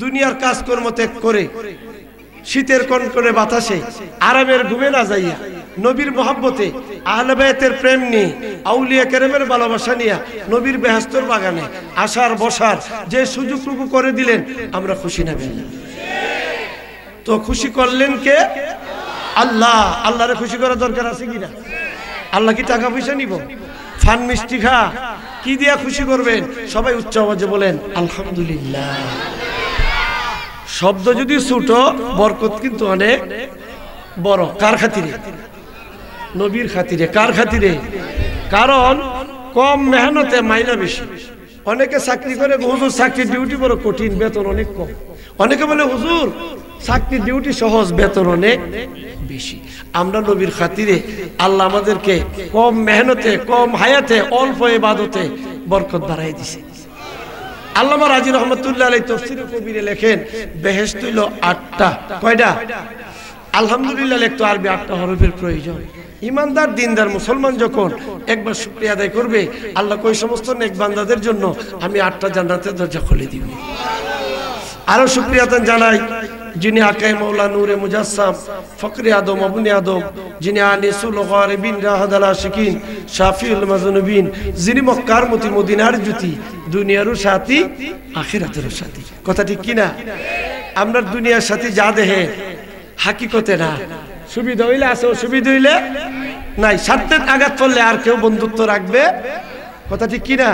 দুনিয়ার কাজকর্ম ত্যাগ করে শীতের কনকনে বাতাসে আরামের ঘুমে না যাইয়া নবীর মহব্বতে আহলে বায়তের প্রেম নিয়ে আউলিয়া কেরামের ভালোবাসা নিয়ে নবীর বেহেশতের বাগানে আসার বসার যে সুযোগটুকু করে দিলেন, আমরা খুশি না বেলা? তো খুশি করলেন কে? আল্লাহ। আল্লাহরে খুশি করা দরকার আছে কিনা? আল্লাহ কি টাকা পয়সা নিব? ফান মিষ্টি খা কি দিয়া খুশি করবেন? সবাই উচ্চ আওয়াজে বলেন আলহামদুলিল্লাহ। শব্দ যদি ছোট, বরকত কিন্তু অনেক বড়। কার খাতিরে? নবীর খাতিরে। কার খাতিরে? কারণ কম মেহনতে মাইনা বেশি। অনেকে চাকরি করে, হুজুর চাকরির ডিউটি বড় কঠিন, বেতন অনেক কম। অনেকে বলে হুজুর চাকরির ডিউটি সহজ, বেতন অনেক বেশি। আমরা নবীর খাতিরে আল্লাহ আমাদেরকে কম মেহনতে, কম হায়াতে, অল্প ইবাদতে বরকত বাড়াই দিছে। আল্লামা রাজি রহমতুল্লাহ আলাইহি তাফসীরে কবিরে লেখেন, বেহেশত হইল 8টা। কয়টা? আলহামদুলিল্লাহ লিখতো আরবি 8টা হরফের প্রয়োজন। ইমানদার দিনদার মুসলমান যখন একবার শুকরিয়া আদায় করবে, আল্লাহ কই সমস্ত নেক বান্দাদের জন্য আমি 8টা জান্নাতের দরজা খুলে দিব। আরো শুকরিয়া জানাই যিনি আকায়ে মাওলা নূরে মুজাসসাম ফকরে আদম আবুনে আদম, যিনি আনিসুল গারিবিন রাহাদাল আশিকিন শাফিউল মাজনুবিন, যিনি মক্কার মতি মদিনার জ্যোতি, দুনিয়ারও সাথী আখিরাতেরও সাথী। কথা ঠিক কিনা? আমরা দুনিয়ার সাথী যা দেহে হাকিকতে না। সুবিধা হইলে আছে, অসুবিধা হইলে নাই। স্বার্থের আঘাত করলে আর কেউ বন্ধুত্ব রাখবে? কথা ঠিক কিনা?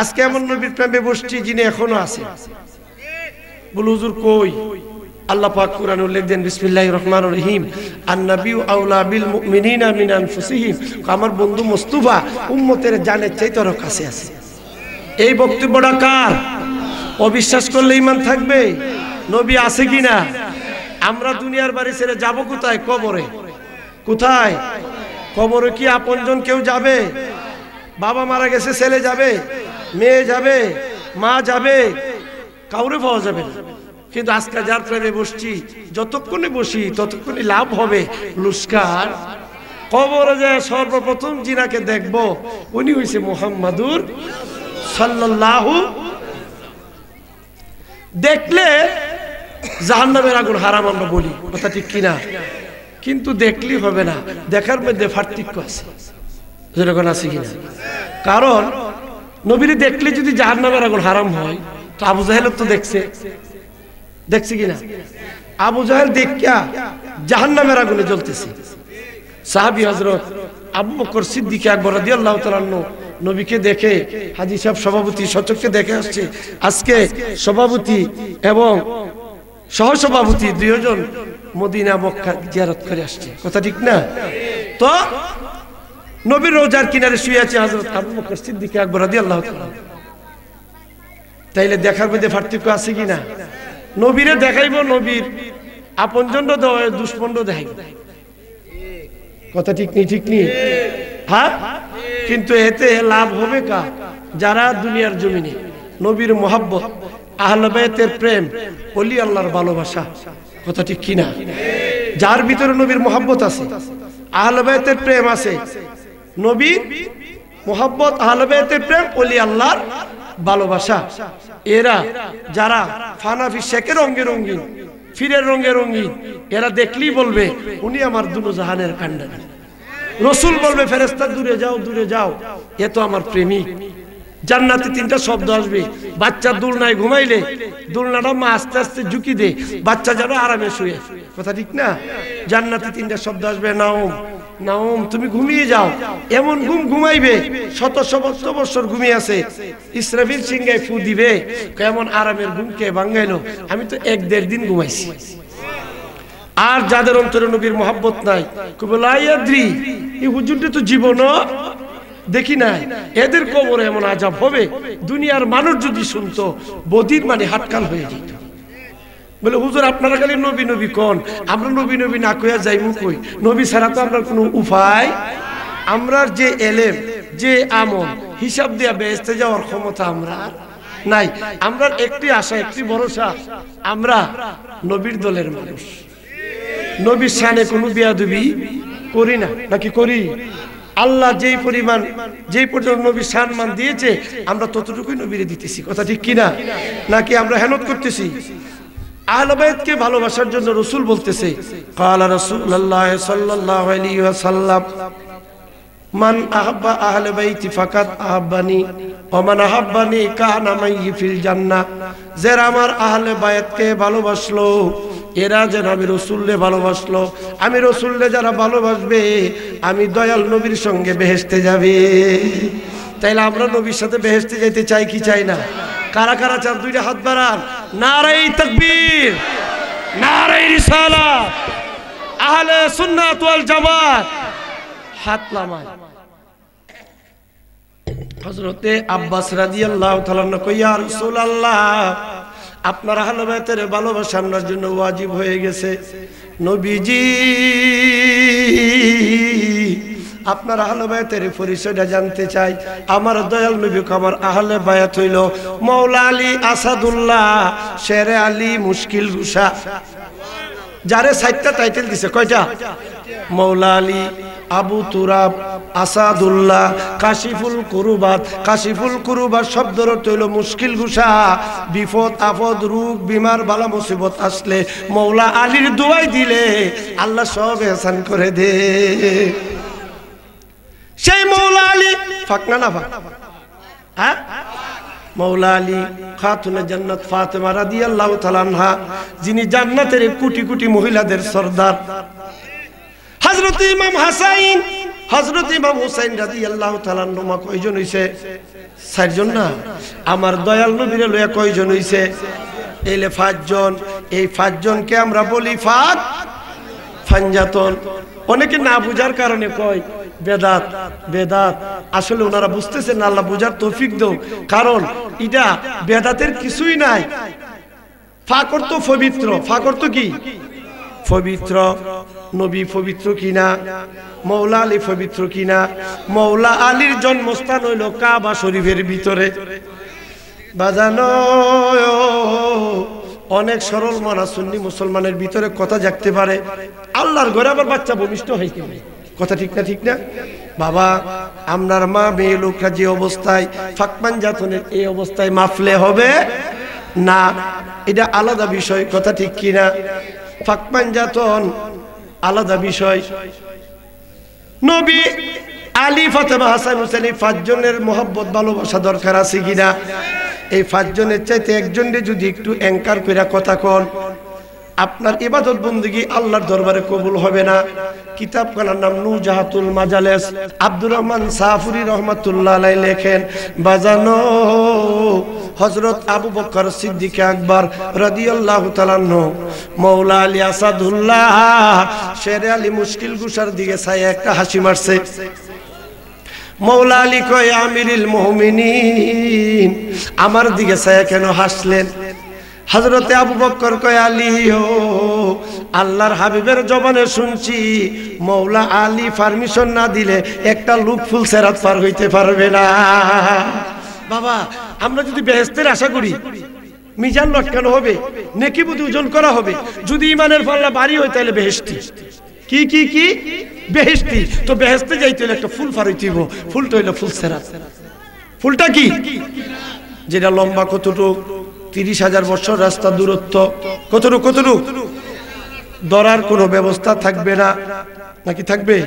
আজকে এমন নবীর প্রেমে বসছি যিনি এখনো আছে। বল হুজুর কই? আল্লাহ পাক কোরআনে উল্লেখ দেন, বিসমিল্লাহির রহমানির রহিম, আন-নাবিয়্যু আওলা বিল মুমিনিনা মিন আনফুসিহিম। আমার বন্ধু মুস্তাফা উম্মতের জানের চাইতে আরো কাছে আছে। এই বক্তব্যটা কার? অবিশ্বাস করলে ঈমান থাকবে? নবী আছে কিনা? আমরা দুনিয়ার বাড়ি ছেড়ে যাব কোথায়? কবরে। কোথায়? কবরে কি আপনজন কেউ যাবে? বাবা মারা গেছে, ছেলে যাবে, মেয়ে যাবে, মা যাবে, কাউরে পাওয়া যাবে না। কিন্তু আজকে যার প্রেমে বসছি, যতক্ষণে বসি ততক্ষণে লাভ হবে লুস্কার। কবরে যায় সর্বপ্রথম যিনাকে দেখব উনি হইছে মুহাম্মাদুর সাল্লাল্লাহু। দেখলে জাহান্নামের আগুন হারাম আমরা বলি, কথা ঠিক কিনা? কিন্তু দেখলেই হবে না, দেখার মধ্যে পার্থক্য আছে। যেরকম আছে কিনা? কারণ নবীরে দেখলে যদি জাহান্নামের আগুন হারাম হয়, তো আবু জাহেল তো দেখছে কিনা? আবু জাহেল দেখা জাহান্নামের আগুনে জ্বলতেছে। সাহাবী হযরত আবু বকর সিদ্দিক আকবর রাদিয়াল্লাহু তাআলা নবীকে দেখে, হাজী সাহেব সভাপতি সচক্ষে দেখে আসছে। আজকে সভাপতি এবং সহসভাপতি দুইজন মদিনা মক্কা জিয়ারত করে আসছে, কথা ঠিক না? তো নবীর রওজার কিনারে শুয়ে আছে হযরত আবু বকর সিদ্দিক আকবর রাদিয়াল্লাহু তাআলা। তাইলে দেখার মধ্যে পার্থক্য আছে কিনা? নবীরে দেখাইব, নবীর আপনজন দুশ্মন দেখাইব, কথা ঠিক নেই? ঠিক নেই? হ্যাঁ। কিন্তু এতে লাভ হবে কার? যারা দুনিয়ার জমিনে নবীর মোহাব্বত, আহলে বায়তের প্রেম, ওলি আল্লাহর ভালোবাসা, কথা ঠিক কিনা? যার ভিতরে নবীর মোহাব্বত আছে, আহলে বায়তের প্রেম আছে, নবীর মোহাব্বত, আহলে বায়তের প্রেম, ওলি আল্লাহর ভালোবাসা, এরা যারা ফানাফি শেখের রঙে রঙিন, ফিরের রঙে রঙিন, এরা দেখলেই বলবে উনি আমার দুনো জাহানের কান্ডারি। রসুল বলবে ফেরেশতা দূরে যাও, দূরে যাও, এ তো আমার প্রেমিক। জান্নাতে 3টা শব্দ আসবে। বাচ্চা দুলনায় ঘুমাইলে দুলনাটা মা আস্তে আস্তে ঝুঁকি দে, বাচ্চা যেন আরামে শুয়ে, কথা ঠিক না? জান্নাতে 3টা শব্দ আসবে, নাওম, নাওম, তুমি ঘুমিয়ে যাও। এমন ঘুম ঘুমাইবে, শত শত বছর ঘুমিয়ে আছে। ইসরাফিল সিংহায় ফু দিবে, কেমন আরামের ঘুমকে ভাঙাইলো, আমি তো 1-1.5 দিন ঘুমাইছি। আর যাদের অন্তরে নবীর মোহাব্বত নাই, কুবলাইয়াদ্রি, এই হুজুরটা তো জীবনও দেখি নাই, এদের কবরে এমন আযাব হবে, দুনিয়ার মানুষ যদি শুনতো বদির মানে হাটকাল হয়ে যেত। বলে হুজুর আপনারা খালি নবী নবী কোন, আমরা নবী নবী না কইয়া যাইমু কই? নবী ছাড়া তো আমরা কোনো উপায়, আমরা যে এলেম, যে আমল, হিসাব দিয়া বেহেশতে যাওয়ার ক্ষমতা আমরা নাই। আমরা একটি আশা, একটি ভরসা, আমরা নবীর দলের মানুষ। নবীর শানে কোনো বেয়াদবি করি না, নাকি করি? আল্লাহ যেই পরিমাণ যেই পর্যন্ত নবীর সম্মান দিয়েছে আমরা ততটুকুই নবীরে দিতেছি, কথা ঠিক কিনা? নাকি আমরা হেনত করতেছি? আহলে বাইতকে ভালোবাসার জন্য রাসূল বলতেছে, ক্বালা রাসূলুল্লাহ সাল্লাল্লাহু আলাইহি ওয়াসাল্লাম, মান আহাব্বা আহলে বাইতি ফাকাত আহাব্বানি ওয়া মান আহাব্বানি কানা মাই ফিল জান্নাহ। যারা আমার আহলে বাইতকে ভালোবাসলো এরা যেন আমি রাসূলকে ভালোবাসলো, আমি রাসূলকে যারা ভালোবাসবে আমি দয়াল নবীর সঙ্গে বেহেশতে যাবে। তাইলে আমরা নবীর সাথে বেহেশতে যেতে চাই কি চাই না? কারা কারা চান দুইটা হাত বাড়ান। নারে তাকবীর, নারে রিসালাত, আহলে সুন্নাত ওয়াল জামাত হাত নামান। হযরতে আব্বাস রাদিয়াল্লাহু তাআলা কই, ইয়া রাসূলুল্লাহ আপনার আহলে বাইতের ভালোবাসা আমার জন্য ওয়াজিব হয়ে গেছে। নবীজি আপনার আহলে বাইতের পরিচয়টা জানতে চাই। আমার দয়াল নবী আমার আহলে বাইত হইল মাওলা আলী আসাদুল্লাহ, শেরে আলী, মুশকিল গুসা। যারে ৬০টা টাইটেল দিছে, কয়টা? মাওলা আলী, আবু তুরাব, আসাদুল্লাহ, কাশিফুল কুরুবাত। কাশিফুল কুরুবাত শব্দের অর্থ হইল মুশকিল গুসা। বিপদ আপদ রোগ বিমার বালা মুসিবত আসলে মাওলা আলীর দোয়াই দিলে আল্লাহ সব এহসান করে দে। সেই মাওলা আলী ফাকনা না ফাক, হ্যাঁ, মাওলা আলী খাতুনে জান্নাত ফাতেমা রাদিয়াল্লাহু তাআলা আনহা, যিনি জান্নাতের কোটি কোটি মহিলাদের সরদার। হযরত ইমাম হাসান, হযরত ইমাম হুসাইন রাদিয়াল্লাহু তাআলা আনহুমা কয়জন হইছে? ৪ জন না? আমার দয়াল নবীরে লইয়া কয়জন হইছে? এইলে ৫ জন। এই ৫ জনকে আমরা বলি ফাক ফাঞ্জাতন। অনেকে না বুঝার কারণে কয় বেদাত বেদাত। আসলে ওনারা বুঝতেছেন না, আল্লাহ বুঝার তৌফিক দাও। কারণ এটা বেদাতের কিছুই নাই। ফাকর তো পবিত্র, ফাকর তো কি পবিত্র। নবী পবিত্র কিনা? মাওলা আলী পবিত্র কিনা? মাওলা আলীর জন্মস্থান হইল কাবা শরীফের ভিতরে। বাজানো অনেক সরল মনা সুন্নি মুসলমানের ভিতরে কথা জাগতে পারে, আল্লাহর ঘরে আবার বাচ্চা ভূমিষ্ঠ হইতে পারে। কথা ঠিক না? ঠিক না বাবা? আপনার মা মেয়ে লোকরা যে অবস্থায় ফাকমান জাতনের এই অবস্থায় মাফলে হবে না, এটা আলাদা বিষয়। কথা ঠিক কিনা? ফাকমান জাতন আলাদা বিষয়। নবী আলী, ফাতেমা, হাসান, হুসাইন ৫ জনের মহব্বত ভালোবাসা দরকার আছে কিনা? এই ৫ জনের চাইতে একজনের যদি একটু অ্যাঙ্কার করে কথা কন, আপনার ইবাদত বন্দেগী আল্লাহর দরবারে কবুল হবে না। কিতাবখানার নাম নুজাহাতুল মাজালিস, আব্দুর রহমান সাফুরি রহমাতুল্লাহ আলাইহি লেখেন, বাজানো হযরত আবু বকর সিদ্দিক আকবর রাদিয়াল্লাহু তাআলা আনহু মাওলা আলী আসাদুল্লাহ শেরে আলী মুশকিল গুসার দিকে ছায়া একটা হাসি মারছে। মাওলা আলী কয়, আমিরুল মুমিনিন আমার দিকে ছায়া কেন হাসলেন? হযরতে আবু বকর কয়, আলী ও আল্লাহর হাবিবের জবানে শুনছি মাওলা আলী পারমিশন না দিলে একটা লোক ফুল সেরাত পার হইতে পারবে না। বাবা, আমরা যদি বেহেশতের আশা করি, মিজান লটকানো হবে, নেকি বুদ্ধি ওজন করা হবে, যদি ইমানের পাল্লা ভারী হয় তাহলে বেহেশতি। কি কি কি বেহেশতি? তো বেহেশতে যাইতে হলে একটা ফুল পার হইতে হইব। ফুলটা হইল ফুল সেরাত। ফুলটা কি? যেটা লম্বা কতটুক? ৩০,০০০ বছর রাস্তা দূরত্ব। কতটুক? কতটুক? ধরার কোনো ব্যবস্থা থাকবে না, নাকি থাকবে?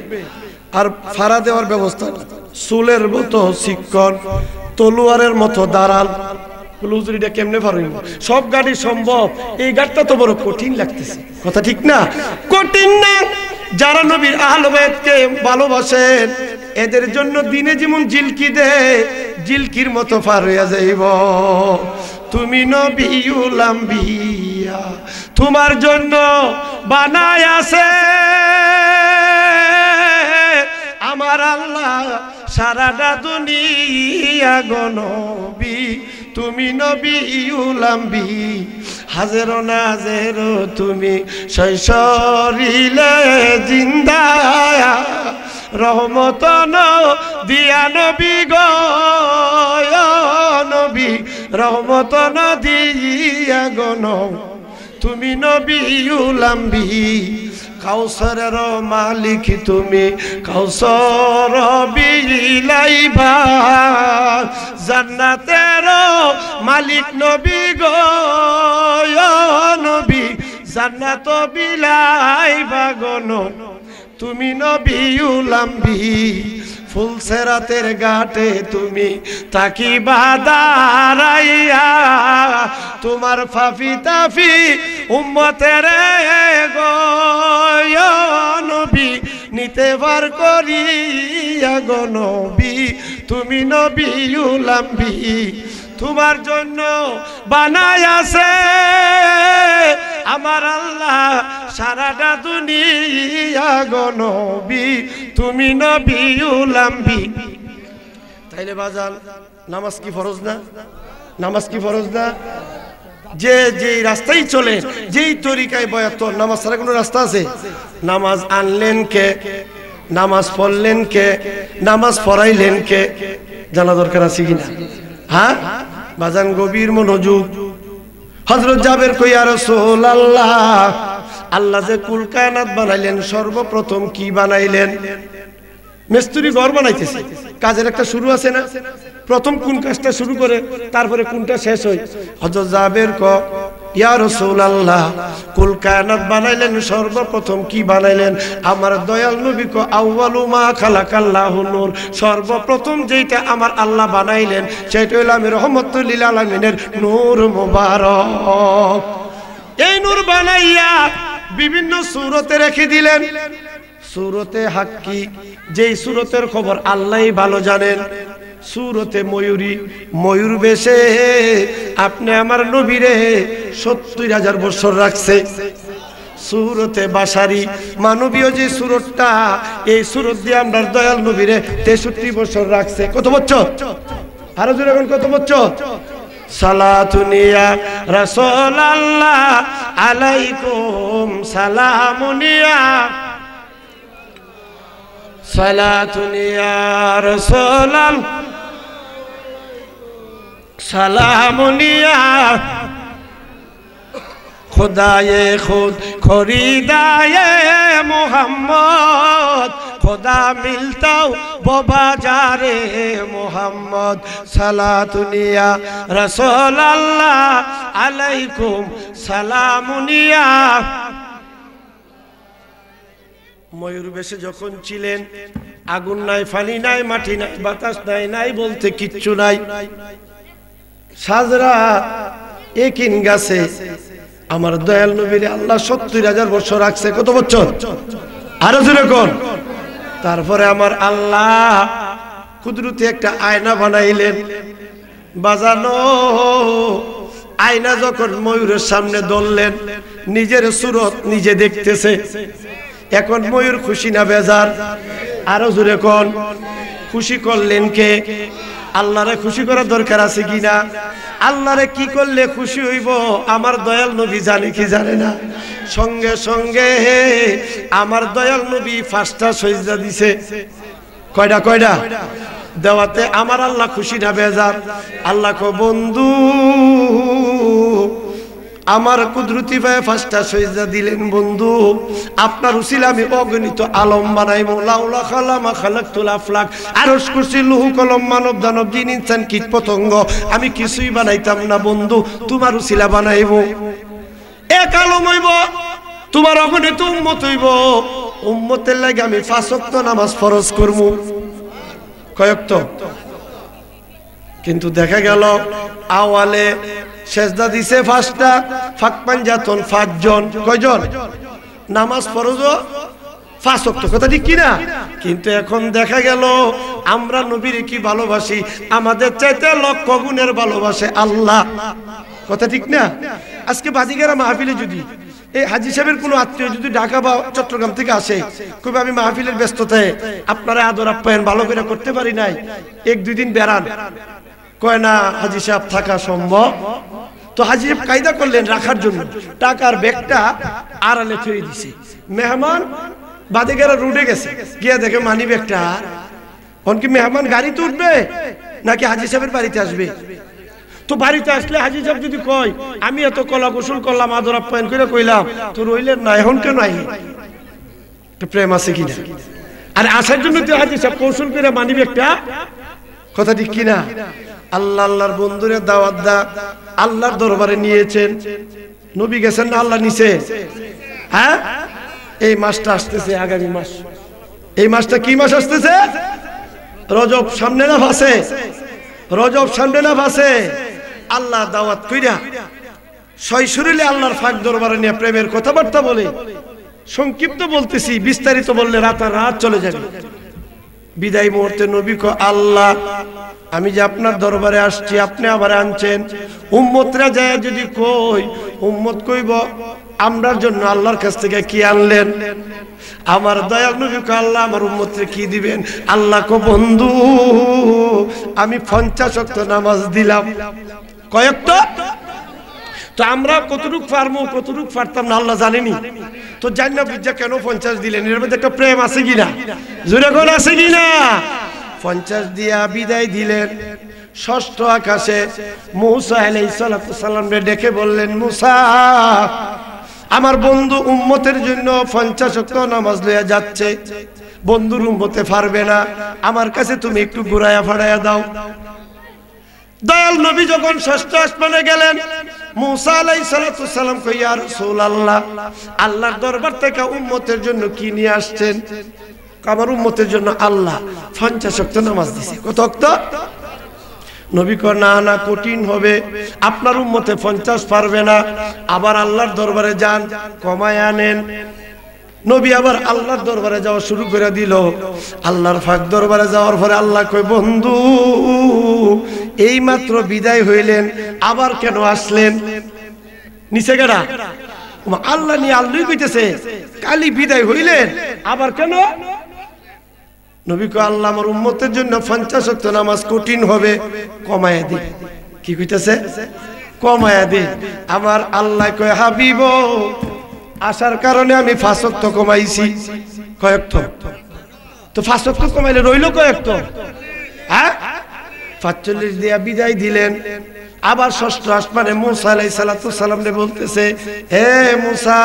আর ফাড়া দেওয়ার ব্যবস্থা, চুলের মতো চিকন, তলোয়ারের মতো দাঁড়াল। হুজুরিটা কেমনে পারবেন? সব গাড়ি সম্ভব, এই গাড়িটা তো বড় কঠিন লাগতেছে। কথা ঠিক না? কঠিন না? যারা নবীর আহলে বাইতকে ভালোবাসেন এদের জন্য দিনে যেমন জিলকি দেয়, জিলকির মতো পার হইয়া যাইব। তুমি নবিউল আম্বিয়া, তোমার জন্য বানায় আছে আমার আল্লাহ সারাটা দুনিয়া গো নবী। তুমি নবিউল আম্বিয়া, হাজের নাজের তুমি শৈশরিলে জিন্দা রহমত দিয়া নবী গো নবী, রহমত দিয়া গো তুমি নবিউল আম্বি কাউসারের মালিক তুমি কাউসার বিলাইবা জান্নাতের মালিক নবী গো নবী জান্নাত বিলাইবা গো তুমি নবিউল আম্বি ফুলসেরাতের ঘাটে তুমি তাকিবা দাঁড়াইয়া তোমার ফাফি তাফি উম্মতের গো নবী নিতে বার করিয়া গো নবী তুমি নবিউল আম্বি তোমার জন্য বানাই আছে আমার আল্লাহ সারাটা দুনিয়া গো নবী তুমি নবিউল আম্বি। তাইলে বাজান নামাজ কি ফরজ না? নামাজ কি ফরজ না? যে যেই রাস্তায় চলে যেই তরিকায় বয়াত নামাজ ছাড়া কোনো রাস্তা আছে? নামাজ আনলেন কে? নামাজ পড়লেন কে? নামাজ পড়াইলেন কে? জানা দরকার আছে কিনা? হ্যাঁ বাজান গভীর মনোযোগ। হযরত জাবের কই ইয়া রাসূলুল্লাহ আল্লাহ যে কুল কায়নাত বানাইলেন সর্বপ্রথম কি বানাইলেন? মিস্ত্রি ঘর বানাইতেছে, কাজের একটা শুরু আছে না? প্রথম কোন কাজটা শুরু করে তারপরে কোনটা শেষ হয়? হযরত জাবের কয় ইয়া রাসূলুল্লাহ কুল কায়নাত বানাইলেন সর্বপ্রথম কি বানাইলেন? আমার দয়াল নবী কয় আউয়ালু মা খালাকাল্লাহু নূর, সর্বপ্রথম যেটা আমার আল্লাহ বানাইলেন সেটা হলো আমি রহমতুল লিল আলামিনের নূর মুবারক। এই নূর বানাইয়া বিভিন্ন সূরতে রেখে দিলেন। সূরতে হাক্কি, যেই সূরতের খবর আল্লাহই ভালো জানেন। সূরতে ময়ূরী, ময়ূর বেশে আপনি আমার নবীরে ৭০,০০০ বছর রাখছে। সূরতে বাশারি, মানবীয় যে সূরতটা, এই সূরত দিয়ে আমরা দয়াল নবীরে ৬৩ বছর রাখছে। কত বছর? আরো জোরে এখন কত বছর? সালাতুন ইয়া রাসূলুল্লাহ আলাইকুম সালামুন ইয়া সালাতুন ইয়া রাসূলুল্লাহ সালামুন ইয়া খুদায়ে খুদ খরিদায়ে মুহাম্মদ खुदा मिलता बाजारे मोहम्मद सलातुनिया रसूल अल्लाह अलैकुम सलामुनिया। ময়ূর বেশে যখন ছিলেন আগুন নাই, পানি নাই, মাটি নাই, বাতাস নাই, নাই বলতে কিচ্ছু নাই। সাজরা একিন গাছে আমার দয়াল নবীর আল্লাহ ৭০,০০০ বছর রাখছে। কত বছর? আরো জোরে কোন? তারপরে আমার আল্লাহ কুদরতি একটা আয়না বানাইলেন। বাজানো আয়না যখন ময়ূরের সামনে ধরলেন, নিজের সুরত নিজে দেখতেছে। এখন ময়ূর খুশি না বেজার? আরো জোরে কোন? খুশি করলেন কে? আল্লাহরে খুশি করার দরকার আছে কিনা? আল্লাহরে কি করলে খুশি হইব আমার দয়াল নবী জানে কি জানে না? সঙ্গে সঙ্গে আমার দয়াল নবী ৫টা সিজদা দিছে। কয়টা? কয়টা দেওয়াতে আমার আল্লাহ খুশি না বেজার? আল্লাহ কো বন্ধু আমার কুদরতি ভাই ৫টা সিজদা দিলেন বন্ধু, আপনার উসিলা আমি অগণিত আলম বানাইবো। লাউলা খালামা খালাকতুল আফলাক, আরশ কুরসি লৌহ কলম মানব দানব জিন ইনসান কীট পতঙ্গ আমি কিছুই বানাইতাম না বন্ধু, তোমার উসিলা বানাইবো। এক আলম হইব, তোমার অগণিত উম্মত হইব। উম্মতের লাগে আমি ৫ ওয়াক্ত নামাজ ফরজ করব। কয় ওয়াক্ত? কিন্তু দেখা গেল আওয়ালে সেজদা দিছে ৫টা, ফাঁক পাঞ্জাতন ৫ জন। কয়জন? নামাজ ফরজ ৫ ওয়াক্ত, কথা ঠিক কিনা? কিন্তু এখন দেখা গেল আমরা নবীরে কি ভালোবাসি, আমাদের চাইতে লক্ষ গুণের ভালোবাসে আল্লাহ। কথা ঠিক না? আজকে বাজিগারা মাহফিলে যদি এই হাজী সাহেবের কোনো আত্মীয় যদি ঢাকা বা চট্টগ্রাম থেকে আসে, কবে আমি মাহফিলের ব্যস্ততায় আপনারা আদর আপ্যায়ন ভালো করে করতে পারি নাই, ১-২ দিন বেড়ান, কয় না হাজী সাহেব থাকা সম্ভব। তো হাজী সাহেব কায়দা করলেন রাখার জন্য, টাকার ব্যাগটা আড়ালে থুয়ে দিছে। মেহমান বাদিগারা রুটে গেছে, গিয়ে দেখে মানি ব্যাগটা। কি মেহমান গাড়িতে উঠবে নাকি হাজী সাহেবের বাড়িতে আসবে? তো বাড়িতে আসলে হাজি সাহেব যদি কয় আমি এত কলা কৌশল করলাম আদর আপ্যায়ন করে কইলাম তো রইলেন না এখন কেন আইলেন প্রেম আছে কিনা আর আসার জন্য তো হাজি সাহেব কৌশল করে মানিবে একটা কথা ঠিক কিনা আল্লাহ আল্লাহর বন্ধুরে দাওয়াত দা আল্লাহর দরবারে নিয়েছেন নবী গেছেন না আল্লাহ নিছে হ্যাঁ এই মাসটা আসতেছে আগামী মাস এই মাসটা কি মাস আসতেছে রজব সামনে না ভাসে রজব সামনে না ভাসে আল্লাহ দাওয়াত কইরা সয়সুরিলে আল্লাহর ফাক দরবারে নিয়ে প্রেমের কথাবার্তা বলে সংক্ষিপ্ত বলতেছি বিস্তারিত বললে রাত চলে যাবে বিদায় মুহূর্তে নবী কো আল্লাহ আমি যে আপনার দরবারে আসছি আপনি আবার আনছেন উম্মতরা যায় যদি কই উম্মত কইব আমরার জন্য আল্লাহর কাছ থেকে কি আনলেন আমার দয়াল নবী কো আল্লাহ আমার উম্মতরে কি দিবেন আল্লাহ কো বন্ধু আমি 50 ওয়াক্ত নামাজ দিলাম কয়েকটা তো আমরা কতটুক পারবো কতটুক পারতাম না আল্লাহ জানেনি তো জান্নাত বুঝা কেন 50 দিলেন এর মধ্যে একটা প্রেম আছে কিনা জোরে কোন আছে কিনা 50 দিয়া বিদায় দিলেন ষষ্ঠ আকাশে মূসা আলাইহিস সালামকে ডেকে বললেন মূসা আমার বন্ধু উম্মতের জন্য 50 ওয়াক্ত নামাজ লইয়া যাচ্ছে বন্ধুর উম্মতে পারবে না আমার কাছে তুমি একটু ঘুরায়া ফাড়ায়া দাও দয়াল নবী যখন ষষ্ঠ আসমানে গেলেন মূসা আলাইহিস সালাম কই ইয়া রাসূলুল্লাহ আল্লাহর দরবার থেকে উম্মতের জন্য কি নিয়ে আসছেন আমার উম্মতের জন্য আল্লাহ 50 ওয়াক্ত নামাজ দিয়েছে কত ওয়াক্ত নবী কো না না কঠিন হবে আপনার উম্মতে 50 পারবে না আবার আল্লাহর দরবারে যান কমায় আনেন নবী আবার আল্লাহর দরবারে যাওয়া শুরু করে দিল আল্লাহর পাক দরবারে যাওয়ার পরে আল্লাহ কই বন্ধু এই মাত্র বিদায় হইলেন আবার কেন আসলেন নিচে গেরা আল্লাহ নিয়ে আল্লাহই কইতেছে কালি বিদায় হইলেন আবার কেন নবী কো আল্লাহ আমার উম্মতের জন্য 50 ওয়াক্ত নামাজ কঠিন হবে কমায়া দি কি কইতেছে কমায়া দি আমার আল্লাহ কয় হাবিব আসার কারণে আমি 5 ওয়াক্ত কমাইছি কয়েকত তো 5 ওয়াক্ত কমাইলে রইল কয়েকত হ্যাঁ 45 দিয়া বিদায় দিলেন আবার ষষ্ঠ আসমানে মূসা আলাইহিস সালামকে বলতেছে হে মূসা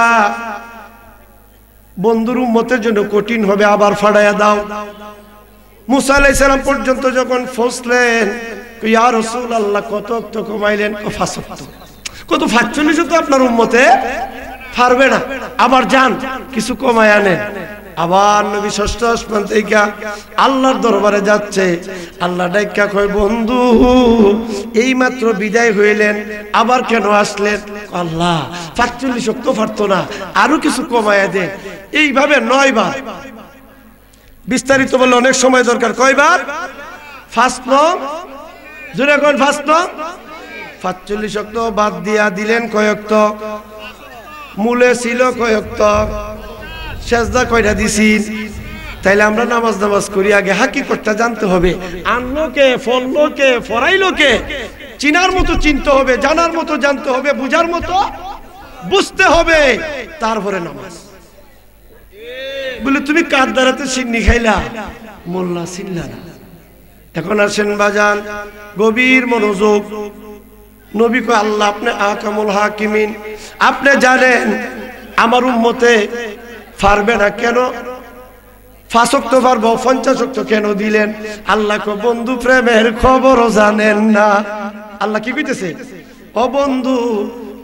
বন্ধুর উম্মতের জন্য কঠিন হবে আবার ফাড়ায়া দাও মূসা আলাইহিস সালাম পর্যন্ত যখন পৌঁছলেন ইয়া রাসূলুল্লাহ কত ওয়াক্ত কমাইলেন 5 ওয়াক্ত কত 45 তো আপনার উম্মতে পারবে না আবার যান কিছু কমায় আনেন আবার নবী ষষ্ঠ আসমান থেকে আল্লাহর দরবারে যাচ্ছে আল্লাহ ডাইকা কয় বন্ধু এই মাত্র বিদায় হইলেন আবার কেন আসলেন আল্লাহ 45 ওয়াক্ত পারতো না আরো কিছু কমায় দেন এইভাবে 9 বার বিস্তারিত বলে অনেক সময় দরকার কয়বার ফার্স্ট নো জোরে কোন ফার্স্ট নো 45 ওয়াক্ত বাদ দিয়া দিলেন কয়েকত মূলে ছিল কয়েকত সেজদা কয়টা দিছিস তাইলে আমরা নামাজ করি আগে হাকিকতটা জানতে হবে আনলোকে ফললোকে ফরাইলোকে চিনার মতো চিনতে হবে জানার মতো জানতে হবে বুঝার মতো বুঝতে হবে তারপরে নামাজ বলে তুমি কার দ্বারাতে সিন্নি খাইলা মোল্লা সিল্লা না এখন আসেন বাজান গভীর মনোযোগ নবী কো আল্লাহ আপনি আহকামুল হাকিমিন আপনি জানেন আমার উম্মতে পারবে না কেন 5 ওয়াক্ত পারবো 50 ওয়াক্ত কেন দিলেন আল্লাহ কো বন্ধু প্রেমের খবরও জানেন না আল্লাহ কি কইতেছে ও বন্ধু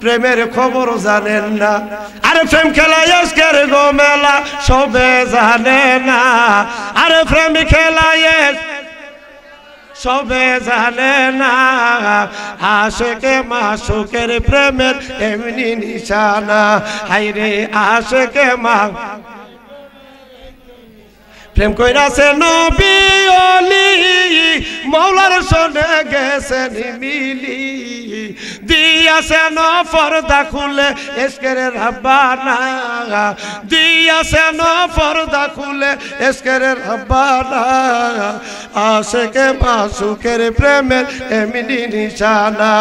প্রেমের খবরও জানেন না আরে প্রেম খেলা আজকের গো মেলা সবে জানে না আরে প্রেম খেলা সবে জানে না আশেকে মাসুকের প্রেমের এমনি নিশানা হায়রে আশেকে মা প্রেম কইরাছে নবী ওলি মওলার সনে গেছেন মিলি দিয়াছেন পর্দা খুলে ইশকের রাব্বানা দিয়াছেন পর্দা খুলে ইশকের রাব্বানা আশেকে মাসুকের প্রেমের এমনি নিশানা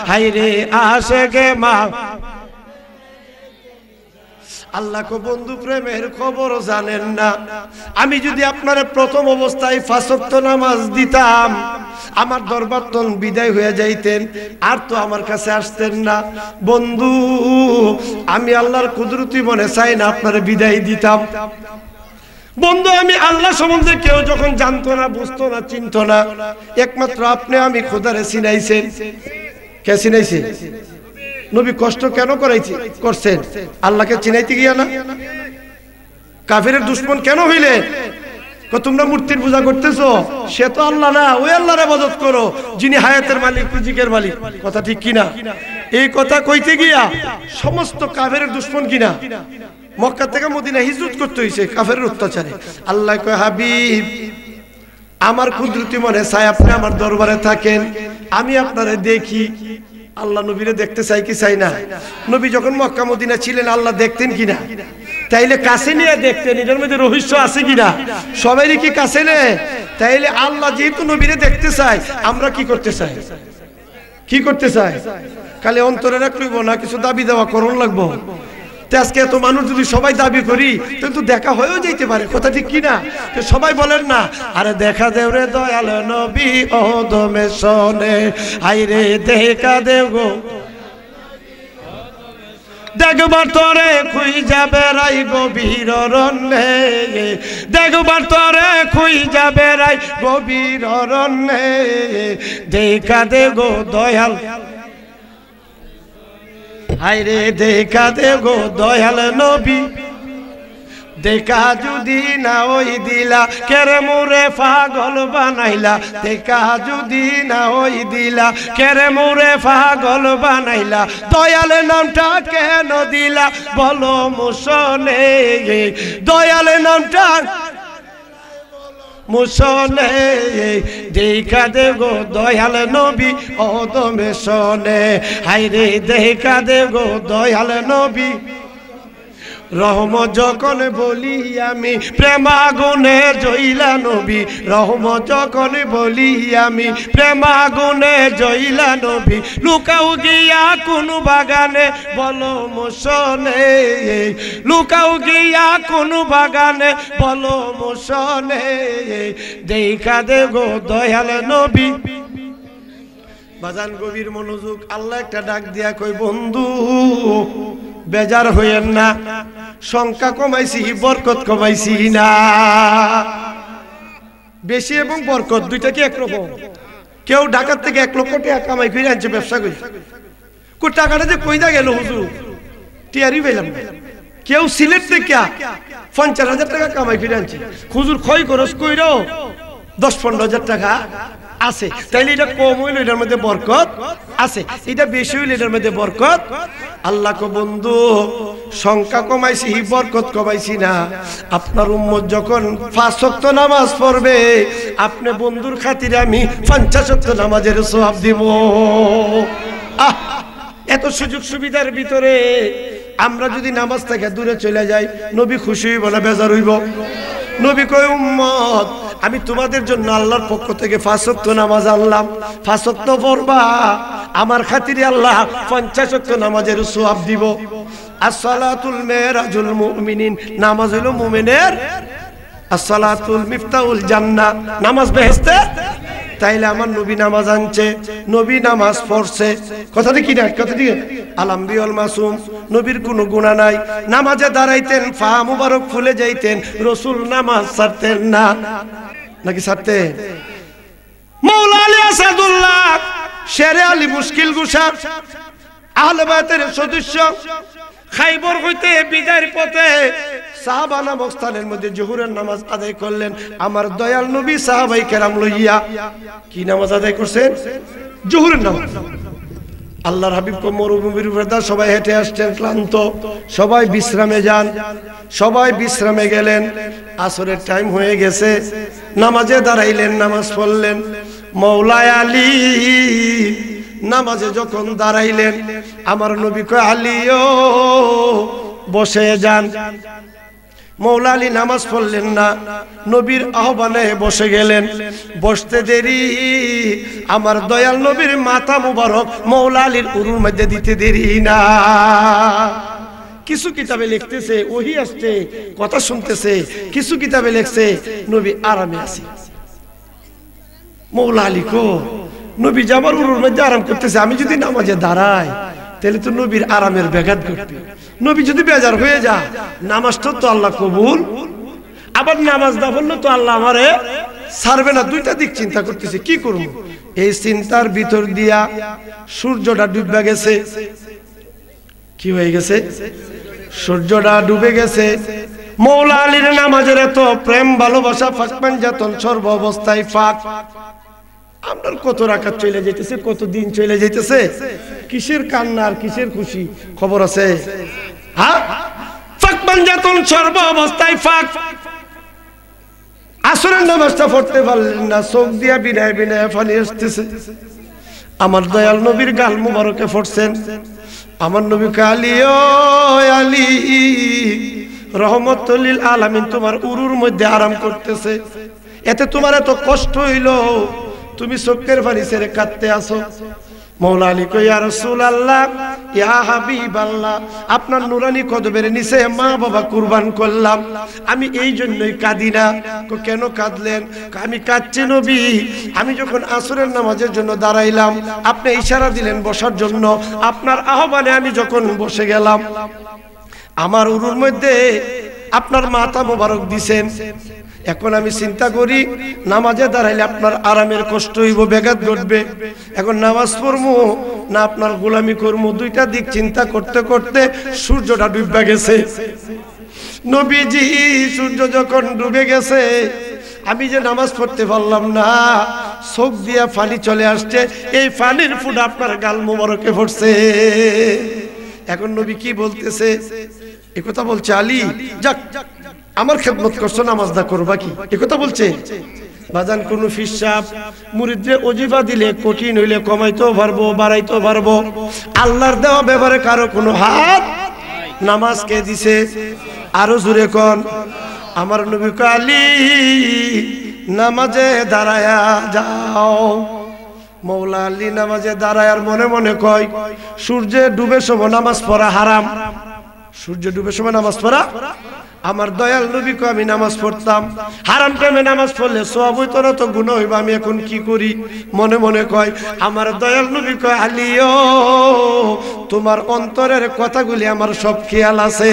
হায়রে আশেকে মা আল্লাহ কো বন্ধু প্রেমের খবর জানেন না। আমি যদি আপনার প্রথম অবস্থায় 5 ওয়াক্ত নামাজ দিতাম, আমার দরবার তো বিদায় হয়ে যাইতেন, আর তো আমার কাছে আসতেন না। বন্ধু আমি আল্লাহর কুদরতি মনে চাই না আপনারে বিদায় দিতাম। বন্ধু আমি আল্লাহ সম্বন্ধে কেউ যখন জানতো না, বুঝতো না, চিনতো না, একমাত্র আপনি আমি খোদারে চিনাইছেন। কে চিনাইছে? নবী কষ্ট কেন করছেন? আল্লাহকে চিনাইতে গিয়া না? কাফিরের দুশমন কেন হইলেন? তোমরা মূর্তির পূজা করতেছো, সে তো আল্লাহ না, ওই আল্লাহর ইবাদত করো যিনি হায়াতের মালিক, রিজিকের মালিক। কথা ঠিক কিনা? এই কথা কইতে গিয়া সমস্ত কাফিরের দুশমন কিনা মক্কা থেকে মদিনা হিজরত করতে হইছে কাফেরের অত্যাচারে। আল্লাহ কয় হাবিব আমার কুদরতি মনে চায় আপনি আমার দরবারে থাকেন, আমি আপনারে দেখি। আল্লাহ নবীরে দেখতে চাই কি চাই না? নবী যখন মক্কা মদিনা ছিলেন আল্লাহ দেখতেন কিনা? তাইলে কাছে নিয়ে দেখতেন। এটার মধ্যে রহস্য আছে কিনা? সবাইরই কি কাছে নে? তাইলে আল্লাহ যেহেতু নবীরে দেখতে চাই, আমরা কি করতে চাই? কি করতে চাই? খালি অন্তরে রাখলইব না, কিছু দাবি দেওয়া করণ লাগবো। আজকে এত মানুষ যদি সবাই দাবি করি কিন্তু দেখা হয়েও যেতে পারে। কথা ঠিক কিনা? সবাই বলেন না, আরে দেখা দেও রে দয়াল নবী ও দমে শোনে, আইরে দেখা দেও গো দেখবার তোরে খুই যাবে রাই গভীর অরণ্যে, দেখবার তোরে খুই যাবে রাই গভীর অরণ্যে, দেখা দে গো দয়াল, হায়রে দেখা দে গো দয়াল নবী, দেখা যদি না ওই দিলা কেরে মোরে পাগল বানাইলা, দেখা যদি না ওই দিলা কেরে মোরে পাগল বানাইলা, দয়াল নামটা কেন দিলা বলো মুসনে, দয়াল নামটা মুসনে, দেখা দে গো দয়াল নবী ও দমে শোনে, হায়রে দেখা দে গো দয়াল নবী। রহম যখন বলি আমি প্রেমাগুনে জইলা নবী, রহম যখন বলি আমি প্রেমাগুনে জইলা নবী, লুকাও গিয়া কোন বাগানে বলো মোশনে, লুকাও গিয়া কোন বাগানে বলো মোশনে, দেখা দে গো দয়াল নবী। বাজান গভীর মনোযোগ। আল্লাহ একটা ডাক দিয়া কই বন্ধু বেজার হইয়েন না, সংখ্যা কমাইছি বরকত কমাইছি না। বেশি এবং বরকত দুইটা কি একরকম? কেউ ঢাকার থেকে 1 লক্ষ টাকা কামাই করে আনছে ব্যবসা করে, টাকাটা যে কইদা গেল হুজুর টিয়ারি পেলাম। কেউ সিলেট থেকে 50,000 টাকা কামাই করে আনছে, হুজুর ক্ষয় খরচ কইরো 10-15,000 টাকা আছে, তাইলে এটা কম হইল এটার মধ্যে বরকত আছে, এটা বেশি হইল এটার মধ্যে বরকত। আল্লাহ কো বন্ধু সংখ্যা কমাইছি বরকত কমাইছি না। আপনার উম্মত যখন 5 ওয়াক্ত নামাজ পড়বে, আপনি বন্ধুর খাতিরে আমি 50 ওয়াক্ত নামাজের সওয়াব দিব। এত সুযোগ সুবিধার ভিতরে আমরা যদি নামাজ থেকে দূরে চলে যাই, নবী খুশি হইব না বেজার হইব? নবী কয় উম্মত আমি তোমাদের জন্য আল্লাহর পক্ষ থেকে 5 ওয়াক্ত নামাজ আনলাম, 5 ওয়াক্ত পড়বা, আমার খাতিরে আল্লাহ 50 ওয়াক্ত নামাজের সওয়াব দিব। আসসালাতুল মিরাজুল মুমিনিন, নামাজ হলো মুমিনের, আসসালাতুল মিফতাহুল জান্নাহ, নামাজ বেহেশতে। তাইলে আমার নবী নামাজ আনছে, নবী নামাজ পড়ছে, কথাটা কি না? কথা ঠিক। আল-আম্বিয়াউল মাসুম, নবীর কোনো গুনাহ নাই, নামাজে দাঁড়াইতেন পা মুবারক ফুলে যাইতেন, রাসূল নামাজ ছাড়তেন না, নাকি ছাড়তেন? মাওলা আলী আসাদুল্লাহ, শেরে আলী মুশকিল কুশা, আহলে বাইতের সদস্য, খাইবর হইতে বিদায়ের পথে সাহাবা নামক স্থানের মধ্যে জোহরের নামাজ আদায় করলেন। আমার দয়াল নবী সাহাবাই কেরাম লইয়া কি নামাজ আদায় করছেন? জোহরের নামাজ। আল্লাহর হাবিব কো মরুভূমির উপরে সবাই হেঁটে আসছেন ক্লান্ত, সবাই বিশ্রামে যান, সবাই বিশ্রামে গেলেন। আসরের টাইম হয়ে গেছে, নামাজে দাঁড়াইলেন, নামাজ পড়লেন। মওলা আলী নামাজে যখন দাঁড়াইলেন, আমার নবী কয় আলীও বসে যান। মওলা আলী নামাজ পড়লেন না, নবীর আহ্বানে বসে গেলেন। বসতে দেরি, আমার দয়াল নবীর মাথা মুবারক মওলা আলীর উরুর মধ্যে দিতে দেরি না। কিছু কিতাবে লিখতেছে ওহী আসছে, কথা শুনতেছে, কিছু কিতাবে লিখছে নবী আরামে আছে। মৌলা আলী কো নবী জামার উরুর মধ্যে আরাম করতেছে, আমি যদি নামাজে দাঁড়াই তাহলে তো নবীর আরামের ব্যাঘাত ঘটবে। নবী যদি বেজার হয়ে যায়, নামাজটা তো আল্লাহ কবুল, আবার নামাজ না পড়লে তো আল্লাহ আমারে ছাড়বে না। দুইটা দিক চিন্তা করতেছে, কি করব। এই চিন্তার ভিতর দিয়া সূর্যটা ডুবে গেছে। কি হয়ে গেছে? সূর্যটা ডুবে গেছে। মৌলা আলীর নামাজের এত প্রেম ভালোবাসা, ফাঁক পাঞ্জাতন সর্ব অবস্থায় ফাঁক। আপনার কত রাকাত চলে যাইতেছে, কত দিন চলে যাইতেছে, কিসের কান্না আর কিসের খুশি খবর আছে? হ্যাঁ, ফাঁক পাঞ্জাতন সর্ব অবস্থায় ফাঁক। আসরের নামাজটা পড়তে পারলেন না, চোখ দিয়া বিনায় বিনায় পানি আসতেছে। আমার দয়াল নবীর গাল মুবারকে পড়ছেন। আমার নবী আলী, ও আলী রহমতুল লিল আলামিন তোমার উরুর মধ্যে আরাম করতেছে, এতে তোমার এত কষ্ট হইল, তুমি চোখের পানি ছেড়ে কাঁদতে আসো। মৌলা আলী কই, ইয়া রাসূলুল্লাহ, ইয়া হাবিবাল্লাহ, আপনার নুরানি কদমের নিচে মা বাবা কুরবান করলাম, আমি এই জন্যই কাঁদি না। কেন কাঁদলেন? আমি কাঁদছি নবী, আমি যখন আসরের নামাজের জন্য দাঁড়াইলাম, আপনি ইশারা দিলেন বসার জন্য, আপনার আহ্বানে আমি যখন বসে গেলাম, আমার উরুর মধ্যে আপনার মাথা মোবারক দিছেন। এখন আমি চিন্তা করি, নামাজে দাঁড়াইলে আপনার আরামের কষ্ট হইব, ব্যাঘাত ঘটবে। এখন নামাজ পড়বো না আপনার গোলামি করবো, দুইটা দিক চিন্তা করতে করতে সূর্যটা ডুবে গেছে। নবীজি সূর্য যখন ডুবে গেছে, আমি যে নামাজ পড়তে পারলাম না, চোখ দিয়া পানি চলে আসছে, এই পানির ফুটা আপনার গাল মোবারকে পড়ছে। এখন নবী কি বলতেছে? এ কথা বলছে, আলী যাক আমার খেদমত করছো, নামাজ না করবা কি, এ কথা বলছে। বাজান কোন ফিসাব মুরিদরে ওজিফা দিলে কঠিন হইলে কমাইতেও পারবো, বাড়াইতেও পারবো। আল্লাহর দেওয়া ব্যাপারে কারো কোনো হাত। নামাজ কে দিছে? আরো জোরে কোন। আমার নবী আলী নামাজে দাঁড়ায়া যাও। মৌলা আলী নামাজে দাঁড়ায় আর মনে মনে কয়, সূর্যে ডুবে সময় নামাজ পড়া হারাম। সূর্য ডুবে সময় নামাজ পড়া, আমার দয়াল নবী কয় আমি নামাজ পড়তাম, হারাম টাইমে নামাজ পড়লে সওয়াব হইতো না, তো গুনাহ হইব, আমি এখন কি করি? মনে মনে কয়। আমার দয়াল নবী কয়, আলী ও তোমার অন্তরের কথাগুলি আমার সব খেয়াল আছে।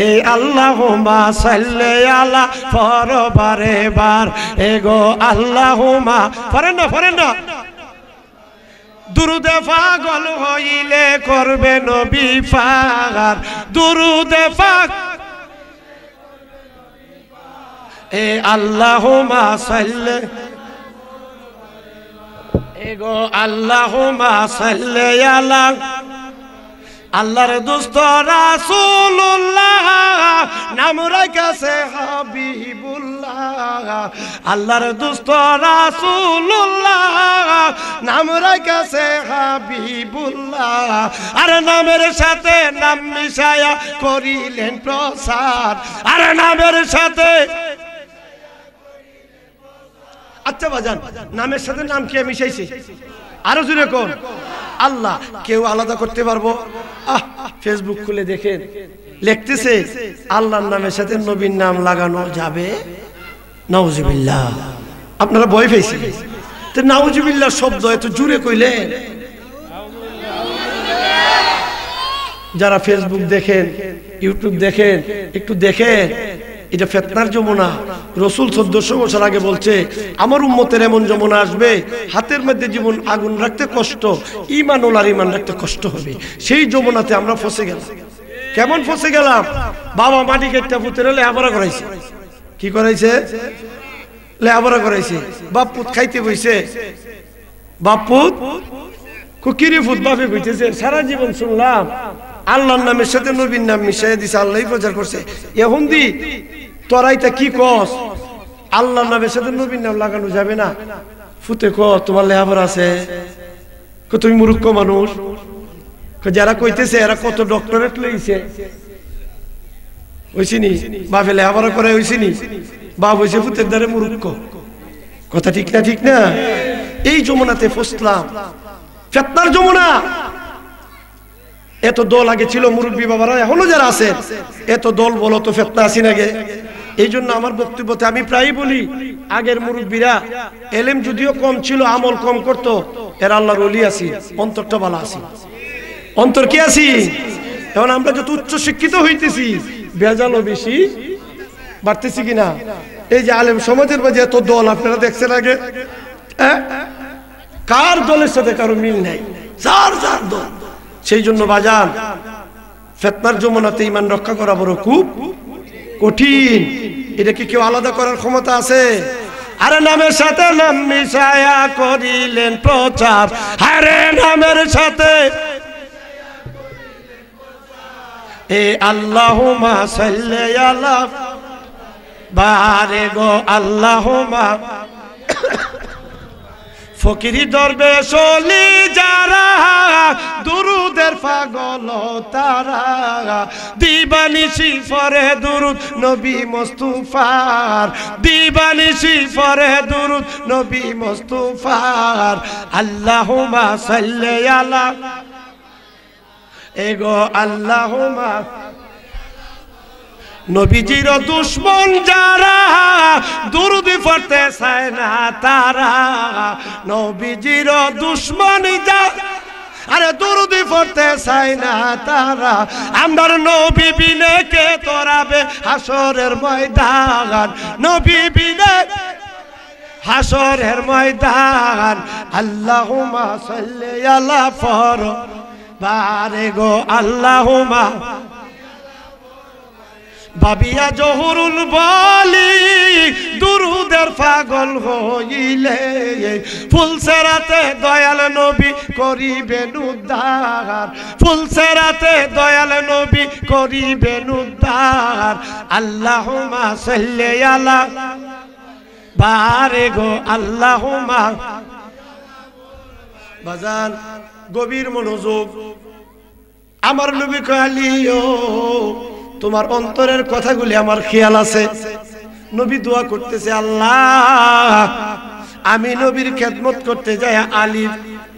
এই আল্লাহুম্মা সাল্লি আলা পরবারে বার, এগো আল্লাহুম্মা, পড়েন না দুরুদে পাগল হইলে করবে নবী পাগার, দুরুদে পাক এ আল্লাহুম্মা সাল্লি, এগো আল্লাহুম্মা সাল্লি আলা আল্লাহর দোস্ত রাসূলুল্লাহ, নাম রাখছে হাবিবুল্লাহ। আল্লাহর দোস্ত রাসূলুল্লাহ, নাম রাখছে হাবিবুল্লাহ। আর নামের সাথে নাম মিশায়া করিলেন প্রসার, আর নামের সাথে। আচ্ছা বাজান, নামের সাথে নাম কে মিশাইছে? আরো জোরে কোন? আল্লাহ। কেউ আলাদা করতে পারবো? ফেসবুক খুলে দেখেন, লিখতেছে আল্লাহর নামের সাথে নবীর নাম লাগানো যাবে। নাউজুবিল্লাহ। আপনারা ভয় পেয়েছেন তো? নাউজুবিল্লাহ শব্দ এত জোরে কইলেন। যারা ফেসবুক দেখেন, ইউটিউব দেখেন, একটু দেখেন, এটা ফিতনার যমুনা। রাসূল 1400 বছর আগে বলছে, আমার উম্মতের এমন যমুনা আসবে, হাতের মধ্যে জীবন আগুন রাখতে কষ্ট, ঈমান ওলার ঈমান রাখতে কষ্ট হবে। সেই যমুনাতে আমরা ফসে গেলাম। কেমন ফসে গেলাম? বাবা মাটি কেটে পুতের লেহাপড়া করাইছে। কি করাইছে? লেহাপড়া করাইছে। বাপ পুত খাইতে বইছে, বাপ পুত কিরে ফুত বাপে কইতেছে, সারা জীবন শুনলাম আল্লাহর নামের সাথে নবীর নাম মিশাই দিছে, আল্লাহই প্রচার করছে। এখন দি তোরাইটা কি কস? আল্লাহর নামের সাথে নবীর নাম লাগানো যাবে না। ফুতে ক তোমার লেহাপড়া আছে? তুমি মূর্খ মানুষ। যারা কইতেছে এরা কত ডক্টরেট লইছে, হইছিনি? বাপে লেহাপড়া করে হইছিনি? বাপ হইছে ফুতের দ্বারে মূর্খ। কথা ঠিক না? ঠিক না? এই যমুনাতে ফসলাম, ফিতনার যমুনা। এত দল আগে ছিল মুরব্বী বাবারা, এখনো যারা আছে এত দল বলো তো ফেতনা আসি নাগে। এই জন্য আমার বক্তব্যতে আমি প্রায়ই বলি, আগের মুরব্বীরা এলেম যদিও কম ছিল, আমল কম করতো, এরা আল্লাহর ওলি আছি, অন্তরটা ভালো আছি। অন্তর কি আছি? এখন আমরা যত উচ্চ শিক্ষিত হইতেছি বেজালও বেশি বাড়তেছি কিনা? এই যে আলেম সমাজের মাঝে এত দল আপনারা দেখছেন আগে, কার দলের সাথে কারো মিল নাই, যার যার দল। সেই জন্য বাজান, ফিতনার যমুনাতে ঈমান রক্ষা করা বড় খুব কঠিন। এটা কি কেউ আলাদা করার ক্ষমতা আছে? আরে নামের সাথে নাম মিশায়া করিলেন প্রচার, আরে নামের সাথে এ আল্লাহুম্মা সাল্লি আলা বারে গো আল্লাহুম্মা। ফকিরি দরবেশ ওলি যারা, দুরুদের পাগল তারা, দিবানিশি পড়ে দুরুদ নবী মুস্তাফার, দিবানিশি পড়ে দুরুদ নবী মুস্তাফার। আল্লাহুম্মা সাল্লি আলা এগো আল্লাহুম্মা। নবীজির দুশ্মন যারা, দুরুদ পড়তে চায় না তারা, নবীজির দুশ্মন যারা, আরে দুরুদ পড়তে চায় না তারা। আমার নবী বিনে কে তোরাবে হাসরের ময়দান, নবী বিনে হাসরের ময়দান। আল্লাহুম্মা সাল্লি আলা ফর বারে গো আল্লাহুম্মা। ভাবিয়া জহুরুল বলি দুরুদের পাগল হইলে, ফুলসেরাতে দয়াল নবী করিবেন উদ্ধার, ফুলসেরাতে দয়াল নবী করিবেন উদ্ধার। আল্লাহুম্মা সাল্লি আলা বারে গো আল্লাহুম্মা। বাজান গভীর মনোযোগ, আমার নবী কইলিও তোমার অন্তরের কথাগুলি আমার খেয়াল আছে। নবী দোয়া করতেছে, আল্লাহ আমি নবীর খেদমত করতে যাই আলিফ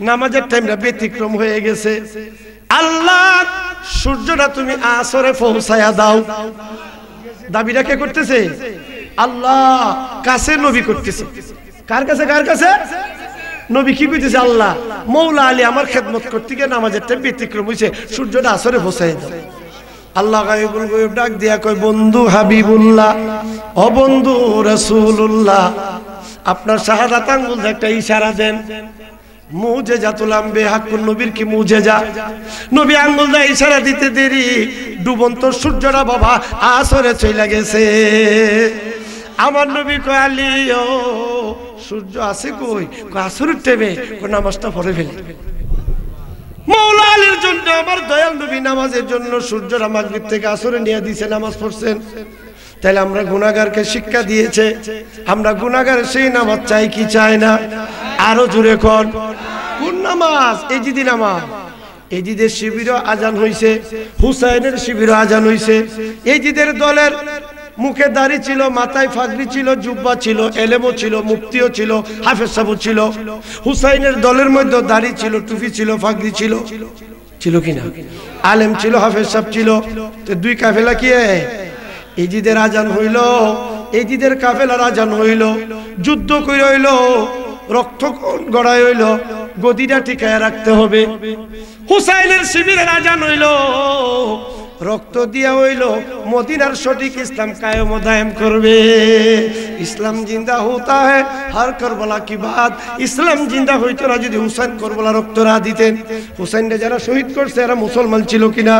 নামাজের টাইমটা ব্যতিক্রম হয়ে গেছে, আল্লাহ সূর্যটা তুমি আসরে পৌঁছায়া দাও। দাবিটা কে করতেছে? আল্লাহ কাছে নবী করতেছে। কার কাছে? কার কাছে? নবী কি কইতেছে? আল্লাহ মৌলা আলী আমার খেদমত করতে গিয়ে নামাজের টাইম ব্যতিক্রম হয়েছে, সূর্যটা আসরে পৌঁছায়া দাও। আল্লাহ গায়েবুল গায়েব ডাক দিয়া কয়, বন্ধু হাবিবুল্লাহ, ও বন্ধু রাসূলুল্লাহ, আপনার শাহাদাত আঙ্গুল একটা ইশারা দেন। মুজিজাতুল আম্বিয়া হাক্কুন নবীর কি মুজিজা। নবী আঙ্গুল দিয়ে ইশারা দিতে দেরি, ডুবন্ত সূর্যটা বাবা আসরে চলে গেছে। আমার নবী কয়, আলী ও সূর্য আছে কই? আসরের টাইমে নামাজটা পড়ে ফেলে। মৌলা আলীর জন্য আমার দয়াল নবী নামাজের জন্য সূর্যরা মাগরিব থেকে আসরে নিয়ে দিয়েছে, নামাজ পড়ছেন। তাহলে আমরা গুনাহগারকে শিক্ষা দিয়েছে, আমরা গুনাহগার সেই নামাজ চাই কি চাই না? আরো জোরে কোন কোন নামাজ? এজিদি নামাজ। এজিদের শিবিরও আজান হইছে, হুসাইনের শিবিরও আজান হইছে। এজিদের দলের মুখে দাড়ি ছিল, মাথায় ফাগড়ি ছিল, জুব্বা ছিল, এলেমও ছিল, মুফতিও ছিল, হাফেজ সাহেব ছিল। হুসাইনের দলের মধ্যে দাড়ি ছিল, টুপি ছিল, ফাগড়ি ছিল, ছিল কিনা? আলেম ছিল, হাফেজ সাহেব ছিল। তো দুই কাফেলা কি? এজিদের আজান হইল, এজিদের কাফেলার আজান হইল, যুদ্ধ কই হইল, রক্ত গড়াই হইল, গদিটা টিকায় রাখতে হবে। হুসাইনের শিবিরের আজান হইল, রক্ত দিয়া হইল, মদিনার সঠিক ইসলাম কায়েম দায়েম করবে। ইসলাম জিন্দা হতা হ্যায় হর কারবালা কি বাত। ইসলাম জিন্দা হইতো না যদি হুসাইন কারবালা রক্ত না দিতেন। হুসাইনকে যারা শহীদ করছে এরা মুসলমান ছিল কিনা?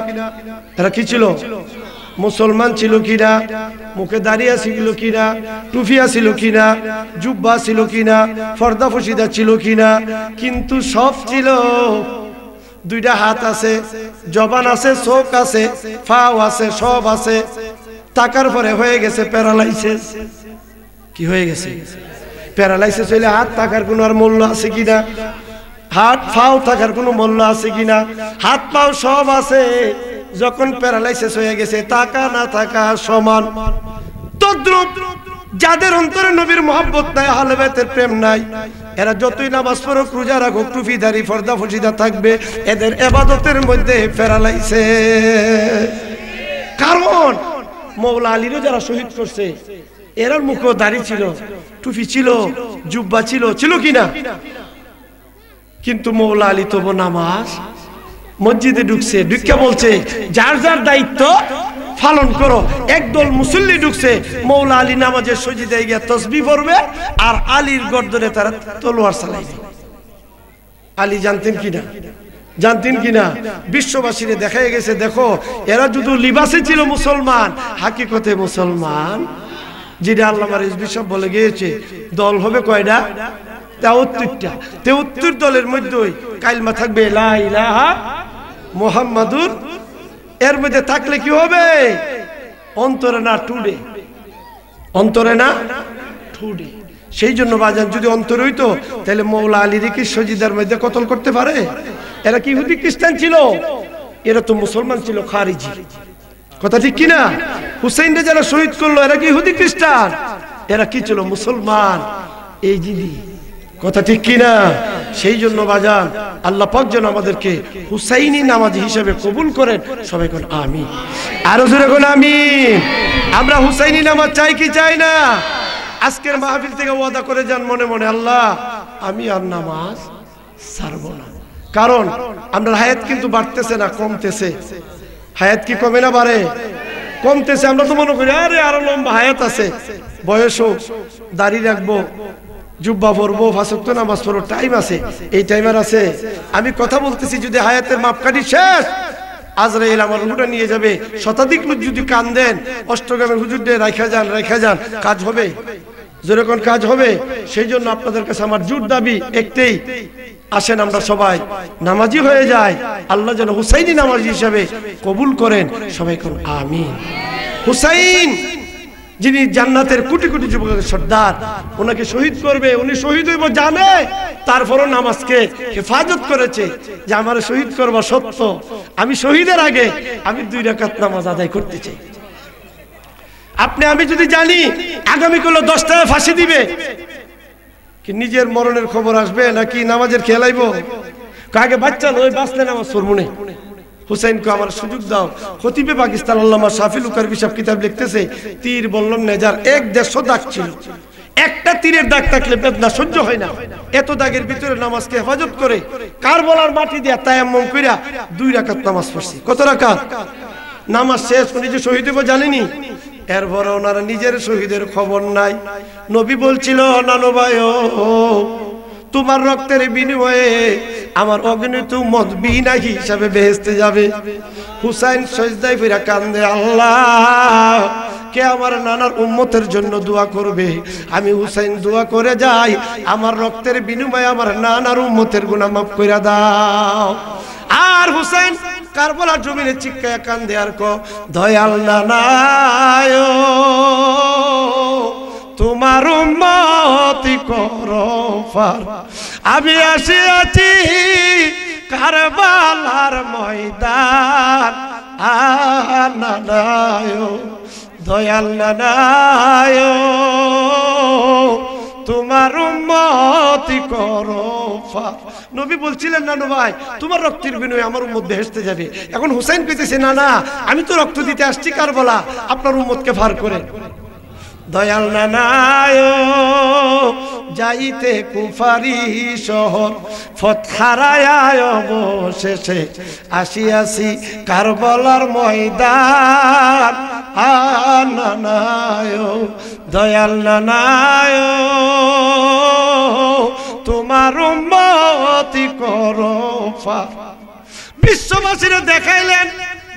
এরা কি ছিল? মুসলমান ছিল কিনা? মুখে দাঁড়িয়ে ছিল কিনা? টুফিয়া ছিল কিনা? জুব্বা ছিল কিনা? ফর্দা ফসিদা ছিল কিনা? কিন্তু সব ছিল। দুইটা হাত আছে, জবান আছে, চোখ আছে, পাও আছে, সব আছে। টাকার পরে হয়ে গেছে প্যারালাইসিস। কি হয়ে গেছে? প্যারালাইসিস হইলে হাত টাকার কোনো আর মূল্য আছে কিনা? হাত পাও থাকার কোনো মূল্য আছে কিনা? হাত পাও সব আছে, যখন প্যারালাইসিস হয়ে গেছে টাকা না থাকা সমান। তদ্রুপ যাদের অন্তরে নবীর মহব্বত নাই, আহলে বাইতের প্রেম নাই, এরা যতই নামাজ পড়ুক, রোজা রাখুক, টুপিদারি পর্দা ফর্দা থাকবে, এদের ইবাদতের মধ্যে ফেরালাইছে। কারণ মওলা আলীরও যারা শহীদ করছে, এরার মুখও দাড়ি ছিল, টুপি ছিল, জুব্বা ছিল, ছিল কিনা? কিন্তু মওলা আলী তবু নামাজ মসজিদে ঢুকছে, ঢুকে বলছে যার যার দায়িত্ব পালন করো। একদল মুসল্লি ঢুকছে, মওলা আলী নামাজের সজিদায় গিয়ে তাসবিহ পড়বে আর আলীর গর্দনে তারা তলোয়ার চালাইবে। আলী জানতেন কিনা? জানতেন কিনা? বিশ্ববাসীরে দেখা গেছে, দেখো এরা শুধু লিবাসে ছিল মুসলমান, হাকিকতে মুসলমান। যেটা আল্লামা রিজভী সাহেব বলে গিয়েছে, দল হবে কয়টা? 73টা। 73 দলের মধ্যেই কালিমা থাকবে লা ইলাহা মুহাম্মাদুর। এর মধ্যে থাকলে কি হবে? অন্তরে না টুডে, অন্তরে না টুডে। সেই জন্য বাজান যদি অন্তরে হইতো, তাহলে মওলা আলীর কি সজিদার মধ্যে কতল করতে পারে? এরা কি ইহুদি খ্রিস্টান ছিল? এরা তো মুসলমান ছিল, খারিজি। কথা ঠিক কিনা? হুসাইনরে যারা শহীদ করলো, এরা কি ইহুদি খ্রিস্টান? এরা কি ছিল? মুসলমান। এই জিদি, কথা ঠিক কিনা? সেই জন্য বাজান আল্লাহ পাক যেন আমাদেরকে হুসাইনি নামাজি হিসেবে কবুল করেন। সবাই কোন আমিন, আরো জোরে কোন আমিন। আমরা হুসাইনি নামাজ চাই কি চাই না? আজকের মাহফিল থেকে ওয়াদা করে যান মনে মনে, আল্লাহ আমি আর নামাজ ছাড়বো না। কারণ আমরা হায়াত কিন্তু বাড়তেছে না, কমতেছে। হায়াত কি কমে না বাড়ে? কমতেছে। আমরা তো মনে করি আরে আরো লম্বা হায়াত আছে, বয়স হোক, দাড়ি রাখবো, জুব্বা পরবো, পাঁচ ওয়াক্ত নামাজ পড়বো, টাইম আছে। এই টাইমার আছে? আমি কথা বলতেছি, যদি হায়াতের মাপকাঠি শেষ, আজরাইল আমার রুহটা নিয়ে যাবে। শতাধিক লোক যদি কান দেন, অষ্টগ্রামের হুজুর দিয়ে রাখা যান, রাখা যান, কাজ হবে? যেরকম কাজ হবে। সেই জন্য আপনাদের কাছে আমার জোর দাবি একটাই, আসেন আমরা সবাই নামাজি হয়ে যায়। আল্লাহ যেন হুসাইনি নামাজি হিসাবে কবুল করেন। সবাই কোন আমিন। হুসাইন যিনি জান্নাতের কোটি কোটি যুবকের সর্দার, ওনাকে শহীদ করবে, উনি শহীদ হইব জানে, তারপরও নামাজকে হেফাজত করেছে যে আমার শহীদ করবা সত্য, আমি শহীদের আগে আমি 2 রাকাত নামাজ আদায় করতে চাই। আপনি আমি যদি জানি আগামীকাল 10টায় ফাঁসি দিবে, কি নিজের মরণের খবর আসবে নাকি নামাজের খেলাইবো? কাকে বাচ্চা নয়, বাঁচলে নামাজ পড়বো না। হুসাইনকে আমার সুযোগ দাও। খতিবে পাকিস্তান আল্লামা শাফিল উকারবি সাহেব কিতাব লিখতেছে, তীর বললাম নেজার 150 দাগ ছিল। একটা তীরের দাগ থাকলে বেদনা সহ্য হয় না, এত দাগের ভিতরে নামাজকে হেফাজত করে কারবালার মাটি দিয়া তায়াম্মুম কইরা 2 রাকাত নামাজ পড়ছি। কত রাকাত? নামাজ শেষ উনি যে শহীদ হইব জানেনি। এরপর ওনারা নিজের শহীদের খবর নাই। নবী বলছিল, নানু ভাই তোমার রক্তের বিনিময়ে আমার অগণিত উম্মত বিনা হিসাবে বেহেশতে যাবে। হুসাইন সিজদায় ফিরা কান্দে, আল্লাহ কে আমার নানার উম্মতের জন্য দোয়া করবে? আমি হুসাইন দোয়া করে যাই, আমার রক্তের বিনিময়ে আমার নানার উম্মতের গুনাহ মাফ কইরা দাও। আর হুসাইন কারবালার জমিনে চিৎকার কান্দে আর কো, দয়াল নানায় তোমার উম্মতি করো পার, আমি আসিয়াছি কারবালার ময়দান। নানায় দয়াল নানায় তোমার উম্মতি করো পার। নবী বলছিলেন, নানু ভাই তোমার রক্তের বিনিময়ে আমার উম্মত বেহেশতে যাবে। এখন হুসাইন কইতেছে, না না আমি তো রক্ত দিতে আসছি কারবালা, আপনার উম্মতকে পার করে। দয়াল নানায় যাইতে কুফারি শহর, ফতহারায় অবশেষে আসিয়াছি কারবালার ময়দান। নানায় দয়াল নানায় তোমার উম্মতি করো পার। বিশ্ববাসীরা দেখাইলেন,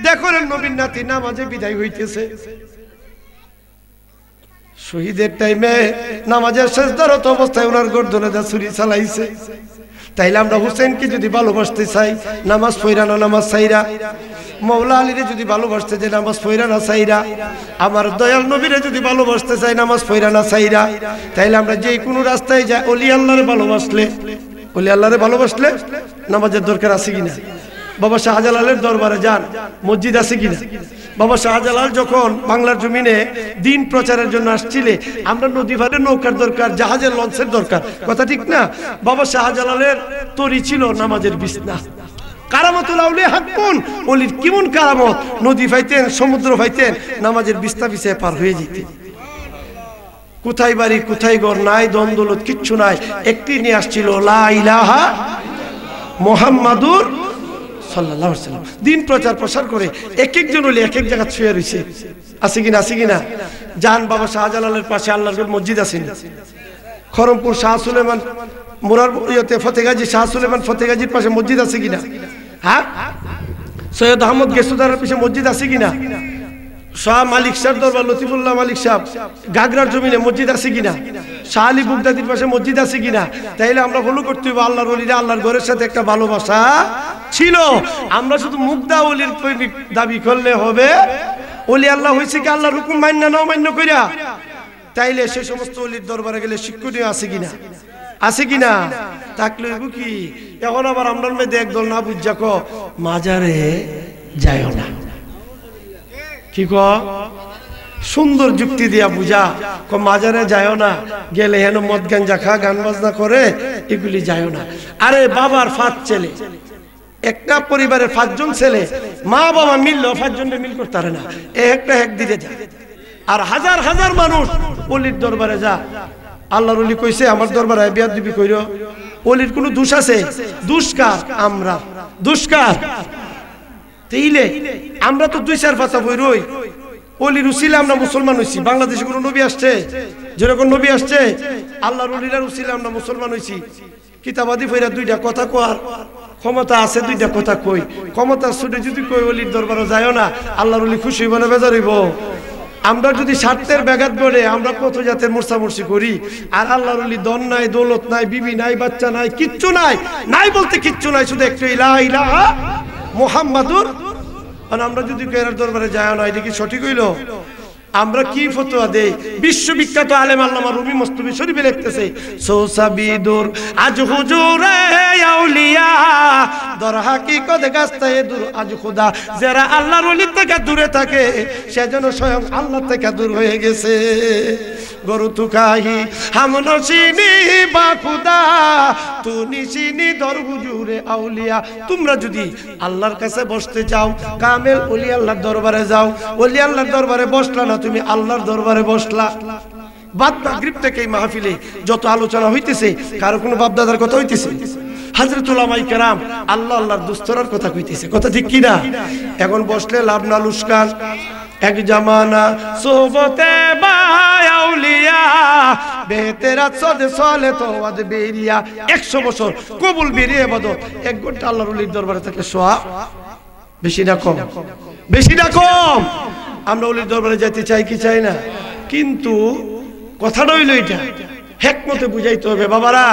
দেখলেন নবীর নাতি নামাজে বিদায় হইতেছে। শহীদের টাইমে নামাজের সেজদারত অবস্থায় ওনার গর্দনে দা ছুরি চালাইছে। তাইলে আমরা হুসেনকে যদি ভালোবাসতে চাই, নামাজ পড়া না নামাজ ছাইরা, মওলা আলীরে যদি ভালোবাসতে চাই, নামাজ পড়া না ছাইরা, আমার দয়াল নবীরে যদি ভালোবাসতে চাই, নামাজ পড়া না ছাইরা, তাইলে আমরা যে কোনো রাস্তায় যাই, অলি আল্লাহরে ভালোবাসলে, অলি আল্লাহরে ভালোবাসলে নামাজের দরকার আছে কিনা? বাবা শাহজালালের দরবারে যান, মসজিদ আছে কিনা। বাবা শাহজালাল যখন বাংলার জমিনে দিন প্রচারের জন্য আসছিলে, আমরা নদী পারে নৌকার দরকার, জাহাজের লঞ্চের দরকার, কথা ঠিক না। বাবা শাহজালালের তরি ছিল নামাজের বিছনা। কারামতুল আউলিয়া হাক্কুন, ওলির কেমন কারামত, নদী পাইতেন, সমুদ্র পাইতেন, নামাজের বিছনা বিছায় পার হয়ে যেতেন। কোথায় বাড়ি কোথায় ঘর নাই, দ্বন্দ্বলত কিচ্ছু নাই, একটি নিয়ে আসছিল লা ইলাহা মুহাম্মাদুর সাল্লাল্লাহু আলাইহি ওয়াসাল্লাম। দিন প্রচার প্রসার করে এক একজন ওলি এক এক জায়গা শুয়ে রয়েছে, আছে কিনা, আছে কিনা। জান বাবা শাহজালালের পাশে আল্লাহর মসজিদ আছে, খরমপুর শাহ সুলেমান মোরার ইয়েতে ফতেগাজী, শাহ সুলেমান ফতেগাজীর পাশে মসজিদ আছে কিনা। হ্যাঁ, সৈয়দ আহমদ গেসুদারের পাশে মসজিদ আছে কিনা। শাহ মালিক শাহ দরবার লতিফুল্লাহ মালিক সাহেব গাগরার জমিনে মসজিদ আছে কিনা। শাহ আলী বুগদাদির পাশে মসজিদ আছে কিনা। তাইলে আমরা ফলো করতে হবে আল্লাহর ওলিরা আল্লাহর ঘরের সাথে একটা ভালোবাসা ছিল। আমরা শুধু মুগদা ওলির দাবি করলে হবে? ওলি আল্লাহ হয়েছে কি আল্লাহর হুকুম মান্য না অমান্য কইরা? তাইলে সে সমস্ত ওলির দরবারে গেলে শিক্ষণীয় আছে কিনা, আছে কিনা। থাকলে কি এখন আবার আমরা মেয়েদের একদল না বুঝা ক মাজারে যায় না, কি ক সুন্দর যুক্তি দিয়া বুঝা ক মাজারে যায় না, গেলে হেন মদ গাঞ্জা খা গান বাজনা করে, এগুলি যায় না। আরে বাবার 5 ছেলে, একটা পরিবারের 5 জন ছেলে, মা বাবা মিললো 5 জনের মিল করতে পারে না, একটা এক দিকে যায়। আর হাজার হাজার মানুষ ওলির দরবারে যা। আল্লাহর ওলি কইছে আমার দরবারে বিয়াদবি কইরো, ওলির কোনো দোষ আছে? দুষ্কার আমরা, দুষ্কার। তাইলে আমরা তো 2-4 পাতা বই রই, ওলির উসিলা আমরা মুসলমান হইছি। বাংলাদেশে কোনো নবী আসছে? যেরকম নবী আসছে আল্লাহর ওলির উসিলা আমরা মুসলমান হইছি। কিতাবাদি ফইরা 2টা কথা কোয়ার ক্ষমতা আছে, 2টা কথা কই। ক্ষমতা ছুটে যদি কই ওলির দরবারে যায় না, আল্লাহর ওলি খুশি হইব না বেজার হইব? আমরা যদি স্বার্থের ব্যাঘাত করে আমরা কত জাতের মোর্চামর্চি করি। আর আল্লাহর ওলি ধন নাই, দৌলত নাই, বিবি নাই, বাচ্চা নাই, কিচ্ছু নাই, নাই বলতে কিচ্ছু নাই, শুধু একটা লা ইলাহা মুহাম্মাদুর। আমরা যদি কেরার দরবারে যায় না, এটা কি সঠিক হইল? আমরা কি ফতোয়া দেই? বিশ্ববিখ্যাত আলেম আল্লামা রুমি মস্তবি শরীফে লিখতেছে, সোসাবিদুর আজ হুজুরে আউলিয়া দর হাকিকত গাস্তায়ে দূর আজ খোদা। যারা আল্লাহর ওলি থেকে দূরে থাকে সেজন্য স্বয়ং আল্লাহ থেকে দূর হয়ে গেছে। গরু তুকাহি হাম নসিনি বা খুদা তু নিসিনি দর হুজুরে আউলিয়া। তোমরা যদি আল্লাহর কাছে বসতে চাও, কামেল ওলি আল্লাহর দরবারে যাও। ওলি আল্লাহর দরবারে বসলা না, তুমি আল্লাহর দরবারে বসলা। বাদ মাগরিব থেকে এই মাহফিলে যত আলোচনা হইতেছে, কারো কোনো বাপদাদার কথা হইতেছে? হযরত উলামায়ে কেরাম আল্লাহ আল্লাহর দুস্তরার কথা কইতেছে, কথা ঠিক কি না? এখন বসলে লাভ না লুস্কান। এক জামানা সোহবতে বাউলিয়া বেহতেরাত সদে সলে তোয়াদ বেরিয়া। 100 বছর কবুল বেরিয়ে ইবাদত, 1 ঘন্টা আল্লাহর ওলির দরবারে থাকলে সওয়াব বেশি না কম? বেশি না কম? আমরা ওলির দরবারে যাইতে চাই কি চাই না? কিন্তু কথাটা হইল এটা, হিকমতে বুঝাইতে হবে। বাবারা,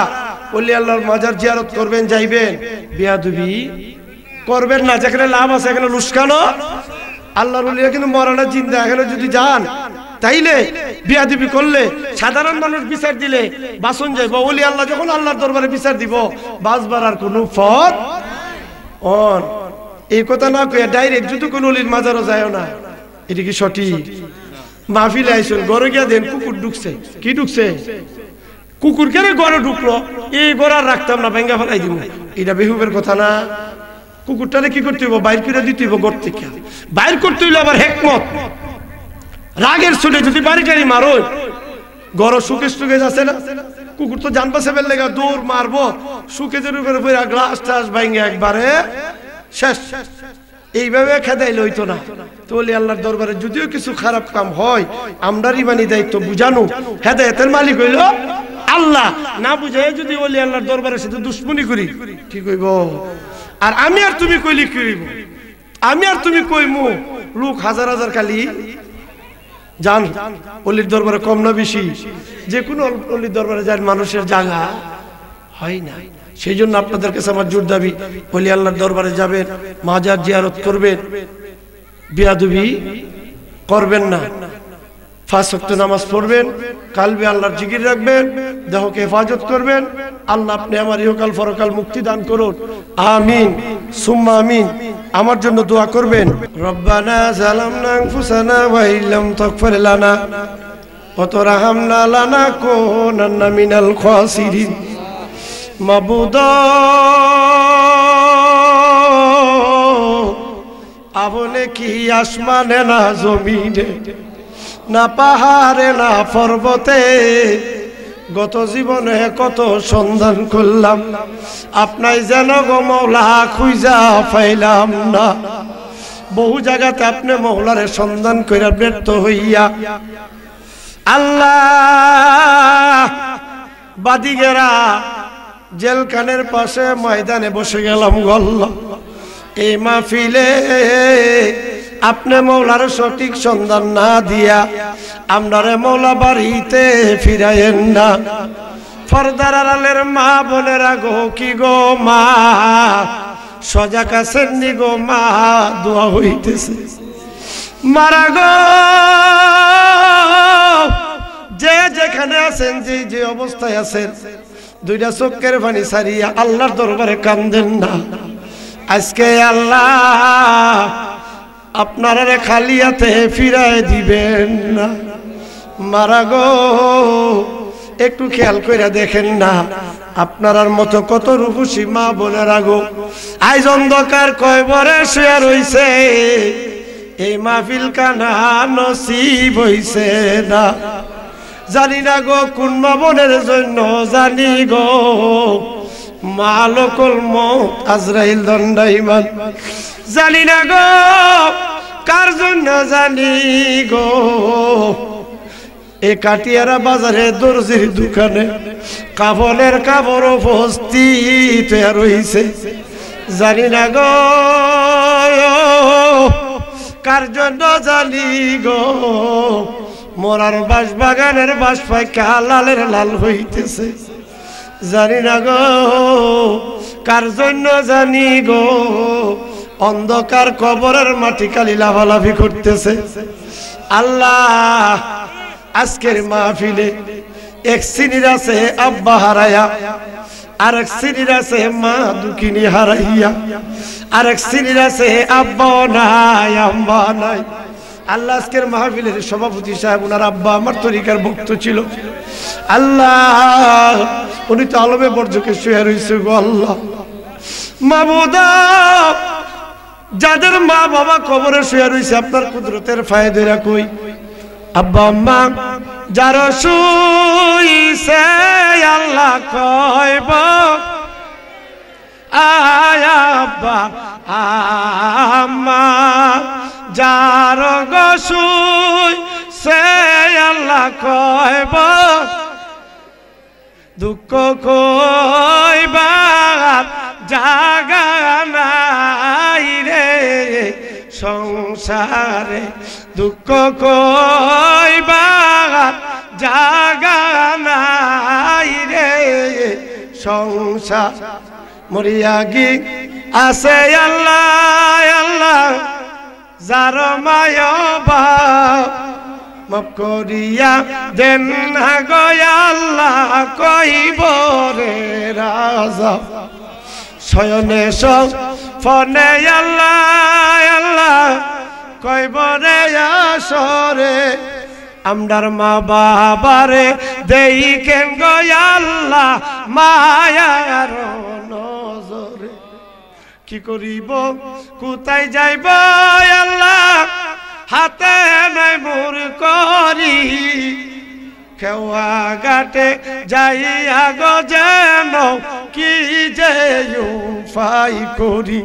ওলি আল্লাহর মাজার জিয়ারত করবেন, যাইবেন, বিয়াদবি করবেন না। যেখানে লাভ আছে এখানে লুস্কানো। আল্লাহর ওলিরা কিন্তু মরানা জিন্দা, এখানে যদি যান তাইলে বিয়াদবি করলে সাধারণ মানুষ বিচার দিলে বাসন যাইব। ওলি আল্লাহ যখন আল্লাহর দরবারে বিচার দিব, বাসবার আর কোনো পথ অন। এই কথা না কইয়া ডাইরেক্ট যদি কোন ওলির মাজারও যায় না, এটা কি সঠিক? মাহফিলে আইসুন, ঘরে গিয়া দেন কুকুর ঢুকছে। কি ঢুকছে? কুকুর কেন ঘরে ঢুকলো? এই ঘর আর রাখতাম না, ভেঙ্গা ফেলাই দিব। এটা বেহুবের কথা না। কুকুরটারে কি করতে হইব? বাইর করে দিতে হইব ঘর থেকে। বাইর করতে হইলে আবার হিকমত। রাগের ছুটে যদি বাড়িটারি মারো, ঘর সুকেশ টুকেজ আছে না, কুকুর তো জান বাঁচাবার লেগে দৌড় মারবো, সুকেজের উপরে গ্লাস টাস ভাঙ্গে একবারে শেষ। এইভাবে খেদাইলে হইতো না। তো ওলি আল্লাহর দরবারে যদিও কিছু খারাপ কাম হয়, আমরার ইমানি দায়িত্ব বুঝানো। হেদায়েতের মালিক হইল আল্লাহ। না বুঝাই যদি ওলি আল্লাহর দরবারে সাথে দুশ্মনী করি, ঠিক হইব? আর আমি আর তুমি কইলি কি হইব? আমি আর তুমি কইমু, লোক হাজার হাজার খালি জান ওলির দরবারে কম না বেশি? যে কোনো ওলির দরবারে যান মানুষের জায়গা হয় না। সেই জন্য আপনাদের কাছে আমার জোর দাবি, ওলি আল্লাহর দরবারে যাবেন, মাজার জিয়ারত করবেন, বিয়াদবি করবেন না। 5 ওয়াক্ত নামাজ পড়বেন, কালবে আল্লাহর জিকির রাখবেন, দেহকে হেফাজত করবেন, আল্লাহ আপনি আমার ইহকাল পরকাল মুক্তি দান করুন, আমিন সুম্মা আমিন। আমার জন্য দোয়া করবেন। রব্বানা যালামনা আনফুসানা ওয়া ইল্লাম তাগফির লানা ওয়া তারহামনা লানাকুনান্না মিনাল খাসিরিন। মাবুদ আপনি কি আসমানে না জমিনে না পাহাড়ে না পর্বতে গত জীবনে কত সন্ধান করলাম, আপনাই যেন গো মওলা খুঁজা পাইলাম না। বহু জায়গাতে আপনি মওলারে সন্ধান কইরা ব্যর্থ হইয়া আল্লাহ বাদিগেরা জেলখানের পাশে ময়দানে বসে গেলাম গল্লা। এই মাহফিলে আপনি মওলার সঠিক সন্ধান না দিয়া আমরারে মওলা বাড়িতে ফিরাইয়েন না। পর্দার আড়ালের মা বোনেরা গো, কি গো মা সজাগ আছেন নি গো মা? দোয়া হইতেছে মারা গো, যে যেখানে আছেন, যে যে অবস্থায় আছেন, দুইটা চোখের পানি ছাড়িয়া আল্লাহর দরবারে কান্দেন না। আজকে আল্লাহ আপনারা খালি হাতে ফিরাই দিবেন না। মারা গো, একটু খেয়াল করে দেখেন না, আপনার মতো কত রূপসী মা বোনেরা গো আজ অন্ধকার কয়বরে শুয়ে রইছে। এই মাহফিল কানা নসিব হইছে না। জানি না গো কোন মা বোনের জন্য, জানি গো মালকুল মউত আজরাইল দণ্ডায়মান, জানি না গো কার জন্য, জানি গো এ কাটিয়ারা বাজারে দর্জির দোকানে কাপড়ের কাপড় উপস্থিত রইছে, জানি না গো কার জন্য, জানি গো মোরার বাস বাগানের বাস পাইকা লালের লাল হইতেছে, জানি না গো কার জন্য, জানি গো অন্ধকার কবরের মাটি কালি লাফালাফি করতেছে। আল্লাহ আজকের মাহফিলে এক শ্রেণীর আছে আব্বা হারায়া, আর এক শ্রেণীর আছে মা দুঃখিনী হারাইয়া, আর এক শ্রেণীর আছে আব্বা নাই আম্মা নাই। আল্লাহ আজকের মাহফিলের সভাপতি সাহেব, ওনার আব্বা আমার তরিকার ভক্ত ছিল। আল্লাহ উনি তো আলমে বর্জকে শুয়ে রয়েছে গো আল্লাহ। মাবুদা যাদের মা বাবা কবরে শুয়ে রয়েছে আপনার কুদরতের ফায়দা কই? আব্বা আম্মা যার শুইছে আল্লাহ কইব আয় আব্বা আম্মা যার গো শুইছে আল্লাহ কইব দুঃখ কইবার জাগা নাই রে সংসারে, দুঃখ কইবার জাগা নাই রে সংসার। মরিয়া গি আছে আল্লাহ আল্লাহ যার মায়বা মাফ করিয়া দেন না গো আল্লাহ কইব রে রাজা শয়নে ফনে আল্লাহ আল্লাহ কইব রে আসরে আমরার মা বাবারে দেই কেন গো আল্লাহ মায়ার নজরে। কি করিব কোথায় যাইব আল্লাহ হাতে নাই মোর করি কেওয়া ঘাটে যাইয়া গো যেন কি যে উপায় করি।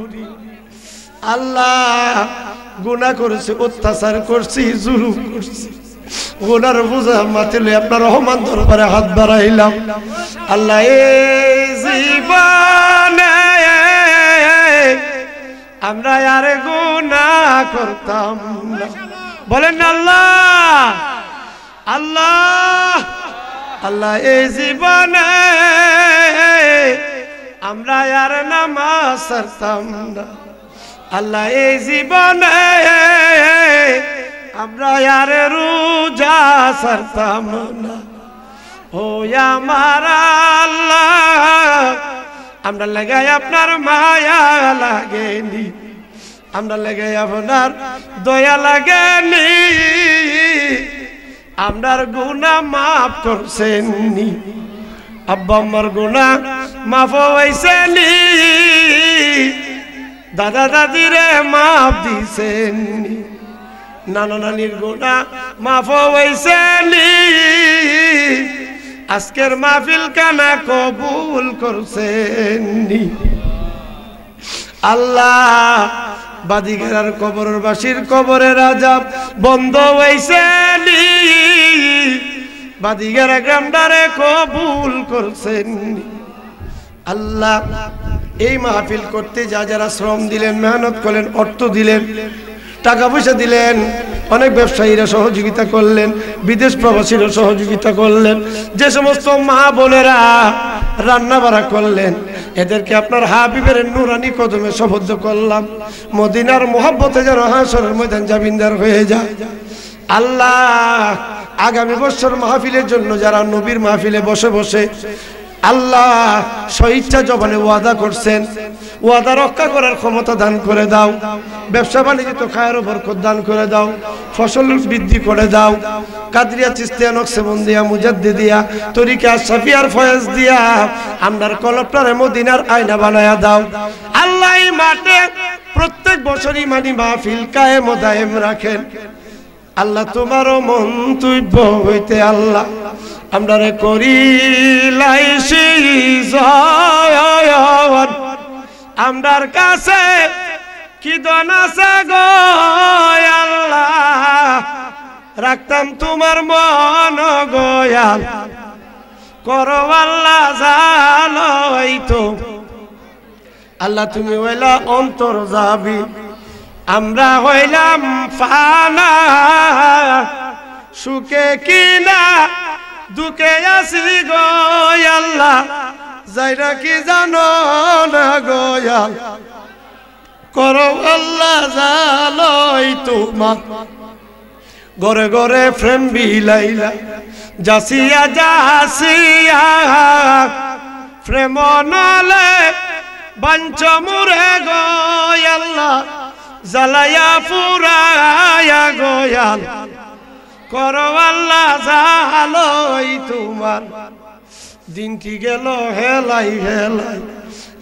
আল্লাহ গুনাহ করেছি, অত্যাচার করছি, জুলুম করছি, গুনার বোঝা মাথিলে আপনার রহমান দরবারে হাত বাড়াইলাম। আল্লাহ এই জীবনে আমরা আর গুনাহ করতাম না, বলেন আল্লাহ আল্লাহ আল্লাহ। এই জীবনে আমরা আর নামাজ ছাড়তাম না আল্লাহ। এই জীবনে আমরা আর রোজা ছাড়তাম না ও আমার আল্লাহ আমরা লাগাই আপনার মায়া লাগেনি, আমরা লাগাই আপনার দয়া লাগেনি, আমরার গুনাহ মাফ করছেননি, আব্বা আম্মার গুনাহ মাফ হইছেনি, দাদা দাদিরে মাফ দিছেননি, নানা নানির গুনাহ মাফ হইছেনি, আজকের মাহফিল কানা কবুল করছেননি। আল্লাহ বাদিঘেরার কবরের বাসির কবরের আযাব বন্ধ হইছেনি, বাদিঘেরা গ্রামটারে কবুল করছেননি। আল্লাহ এই মাহফিল করতে যারা শ্রম দিলেন, মেহনত করলেন, অর্থ দিলেন, টাকা পয়সা দিলেন, অনেক ব্যবসায়ীরা সহযোগিতা করলেন, বিদেশ প্রবাসীরা সহযোগিতা করলেন, যে সমস্ত মা বোনেরা রান্না বাড়া করলেন, এদেরকে আপনার হাবিবের নুরানি কদমে সবদ্ধ করলাম। মদিনার মোহাব্বতে যেন হাসরের ময়দান জামিনদার হয়ে যায়। আল্লাহ আগামী বছর মাহফিলের জন্য যারা নবীর মাহফিলে বসে বসে আল্লাহ স্বইচ্ছা জবানে ওয়াদা করছেন, ওয়াদা রক্ষা করার ক্ষমতা দান করে দাও, ব্যবসা বাণিজ্য তো খায়ের বরকত দান করে দাও, ফসল বৃদ্ধি করে দাও, কাদরিয়া চিশতিয়া নকশবন্দিয়া মুজাদ্দিদিয়া তরিকা শাফিয়ার ফয়েজ দিয়া আমরার কলবটারে মদিনার আয়না বানায়া দাও। আল্লাহ এই মাঠে প্রত্যেক বছরই মানি মাহফিল কায়েম ও দায়েম রাখেন। আল্লাহ তোমারও মন্তব্য হইতে আল্লাহ আমরারে করিলাইছি জয়ন, আমরার কাছে কি দন আছে গো আল্লাহ, রাখতাম তোমার মন গোয়াল, করো আল্লাহ জানোই তো আল্লাহ তুমি হইলা অন্তর যাবি, আমরা হইলাম ফানা, সুখে কিনা দুঃখে আসি গো আল্লাহ, যাইরা কি জানো না গো আল্লাহ, করো আল্লাহ জানোই তোমার, ঘরে ঘরে প্রেম বিলাইলা যাসিয়া যাসিয়া, প্রেম নলে বাঞ্চ মুরে গো আল্লাহ, জ্বালায়া পুরায়া গো আল্লাহ, করো আল্লাহ জানোই তোমার। দিনটি গেল হেলাই হেলাই,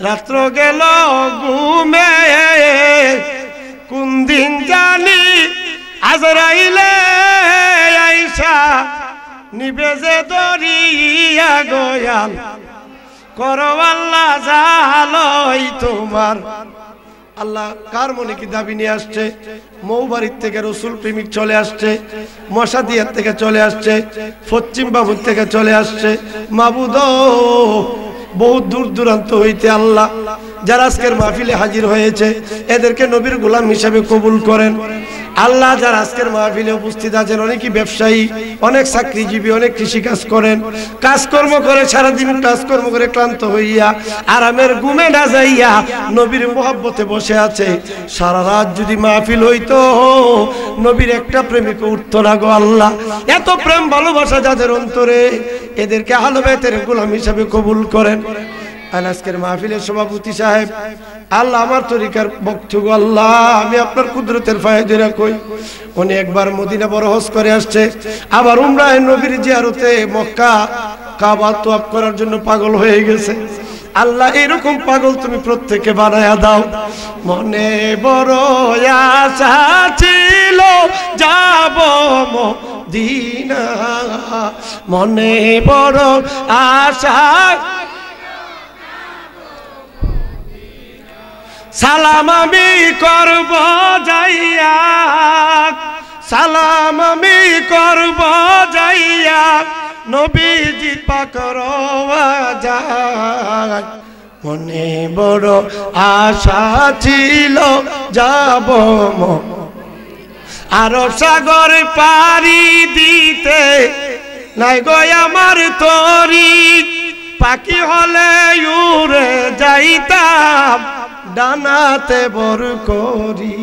রাত্র গেল ঘুমে, কোন দিন জানি আজরাইলে আইসা নিবে যে দরিয়া গো আল্লাহ, করো আল্লাহ জানোই তোমার। আল্লাহ কার মনে কি দাবি নিয়ে আসছে? মৌবাড়ির থেকে রসুল প্রেমিক চলে আসছে, মশাদিয়ার থেকে চলে আসছে, পশ্চিম বাবুর থেকে চলে আসছে। মাবুদ বহু দূর দূরান্ত হইতে আল্লাহ যারা আজকের মাহফিলে হাজির হয়েছে এদেরকে নবীর গোলাম হিসাবে কবুল করেন। আল্লাহ যারা আজকের মাহফিলে উপস্থিত আছেন, অনেকেই ব্যবসায়ী, অনেক চাকরিজীবী, অনেক কৃষিকাজ করেন, কাজকর্ম করে সারাদিন কাজকর্ম করে ক্লান্ত হইয়া আরামের ঘুমে না যাইয়া নবীর মোহাব্বতে বসে আছে। সারা রাত যদি মাহফিল হইতো নবীর একটা প্রেমিক উঠতো না গো আল্লাহ। এত প্রেম ভালোবাসা যাদের অন্তরে, এদেরকে আহলে বাইতের গোলাম হিসাবে কবুল করেন। আজকের মাহফিলের সভাপতি সাহেব, আল্লাহ আমার তরিকার বক্তব্য আল্লাহ আমি আপনার কুদরতের ফায়দা কই, উনি একবার মদিনা বড় হজ করে আসছে, আবার উমরাহ নবীর জিয়ারতে মক্কা কাবা তওয়াফ করার জন্য পাগল হয়ে গেছে। আল্লাহ এরকম পাগল তুমি প্রত্যেককে বানায়া দাও। মনে বড় আশা ছিল যাব মদিনা, মনে বড় আশা, সালাম আমি করব যাইয়া, সালাম আমি করব যাইয়া নবীজি পাকর যায়। মনে বড় আশা ছিল যাব আরব সাগর পাড়ি দিতে, নাই গো আমার তরি, পাখি হলে উড়ে যাইতাম ডানাতে বর করি।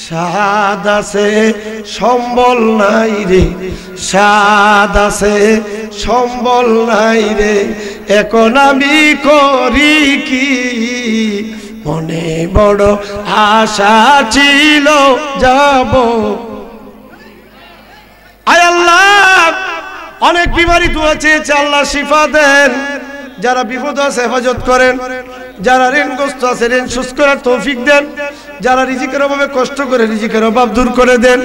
সাদ আছে সম্বল নাই রে, সাদ আছে সম্বল নাই রে, এখন আমি করি কি, মনে বড় আশা ছিল যাব। আয় আল্লাহ, অনেক বিমারি দোয়া চেয়েছে, আল্লাহ শিফা দেন। যারা বিপদ আছে হেফাজত করেন, যারা ঋণগ্রস্ত আছে ঋণ শোধ করার তৌফিক দেন, যারা রিজিকের অভাবে কষ্ট করে রিজিকের অভাব দূর করে দেন।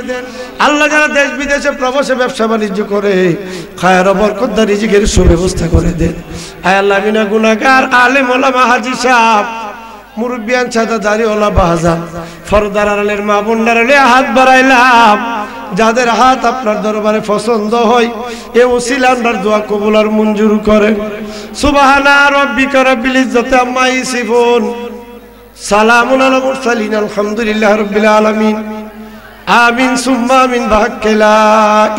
আল্লাহ যারা দেশ বিদেশে প্রবাসে ব্যবসা বাণিজ্য করে খায়ের বরকতদার রিজিকের সুব্যবস্থা করে দেন। আয় আল্লাহ, বিনা গুনাহগার আলেম ওলামা হাজী সাহেব, মুরব্বিয়ান সাদা দাড়িওয়ালা বাহাজান, ফরদার আলের মা বোনদারে হাত বাড়াইলাম। যাদের হাত আপনার দরবারে পছন্দ হয় এ ওসিলা আপনার দোয়া কবুল আর মঞ্জুর করেন। সুবহানা রাব্বিকা রাব্বিল ইজ্জাতি আম্মা ইয়াসিফুন, সালামুন আলাল মুরসালিন, আলহামদুলিল্লাহি রাব্বিল আলামিন। আমিন সুম্মা আমিন। বিহাক্কি লা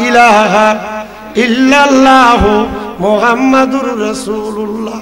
ইলাহা ইল্লাল্লাহু মুহাম্মাদুর রাসূলুল্লাহ।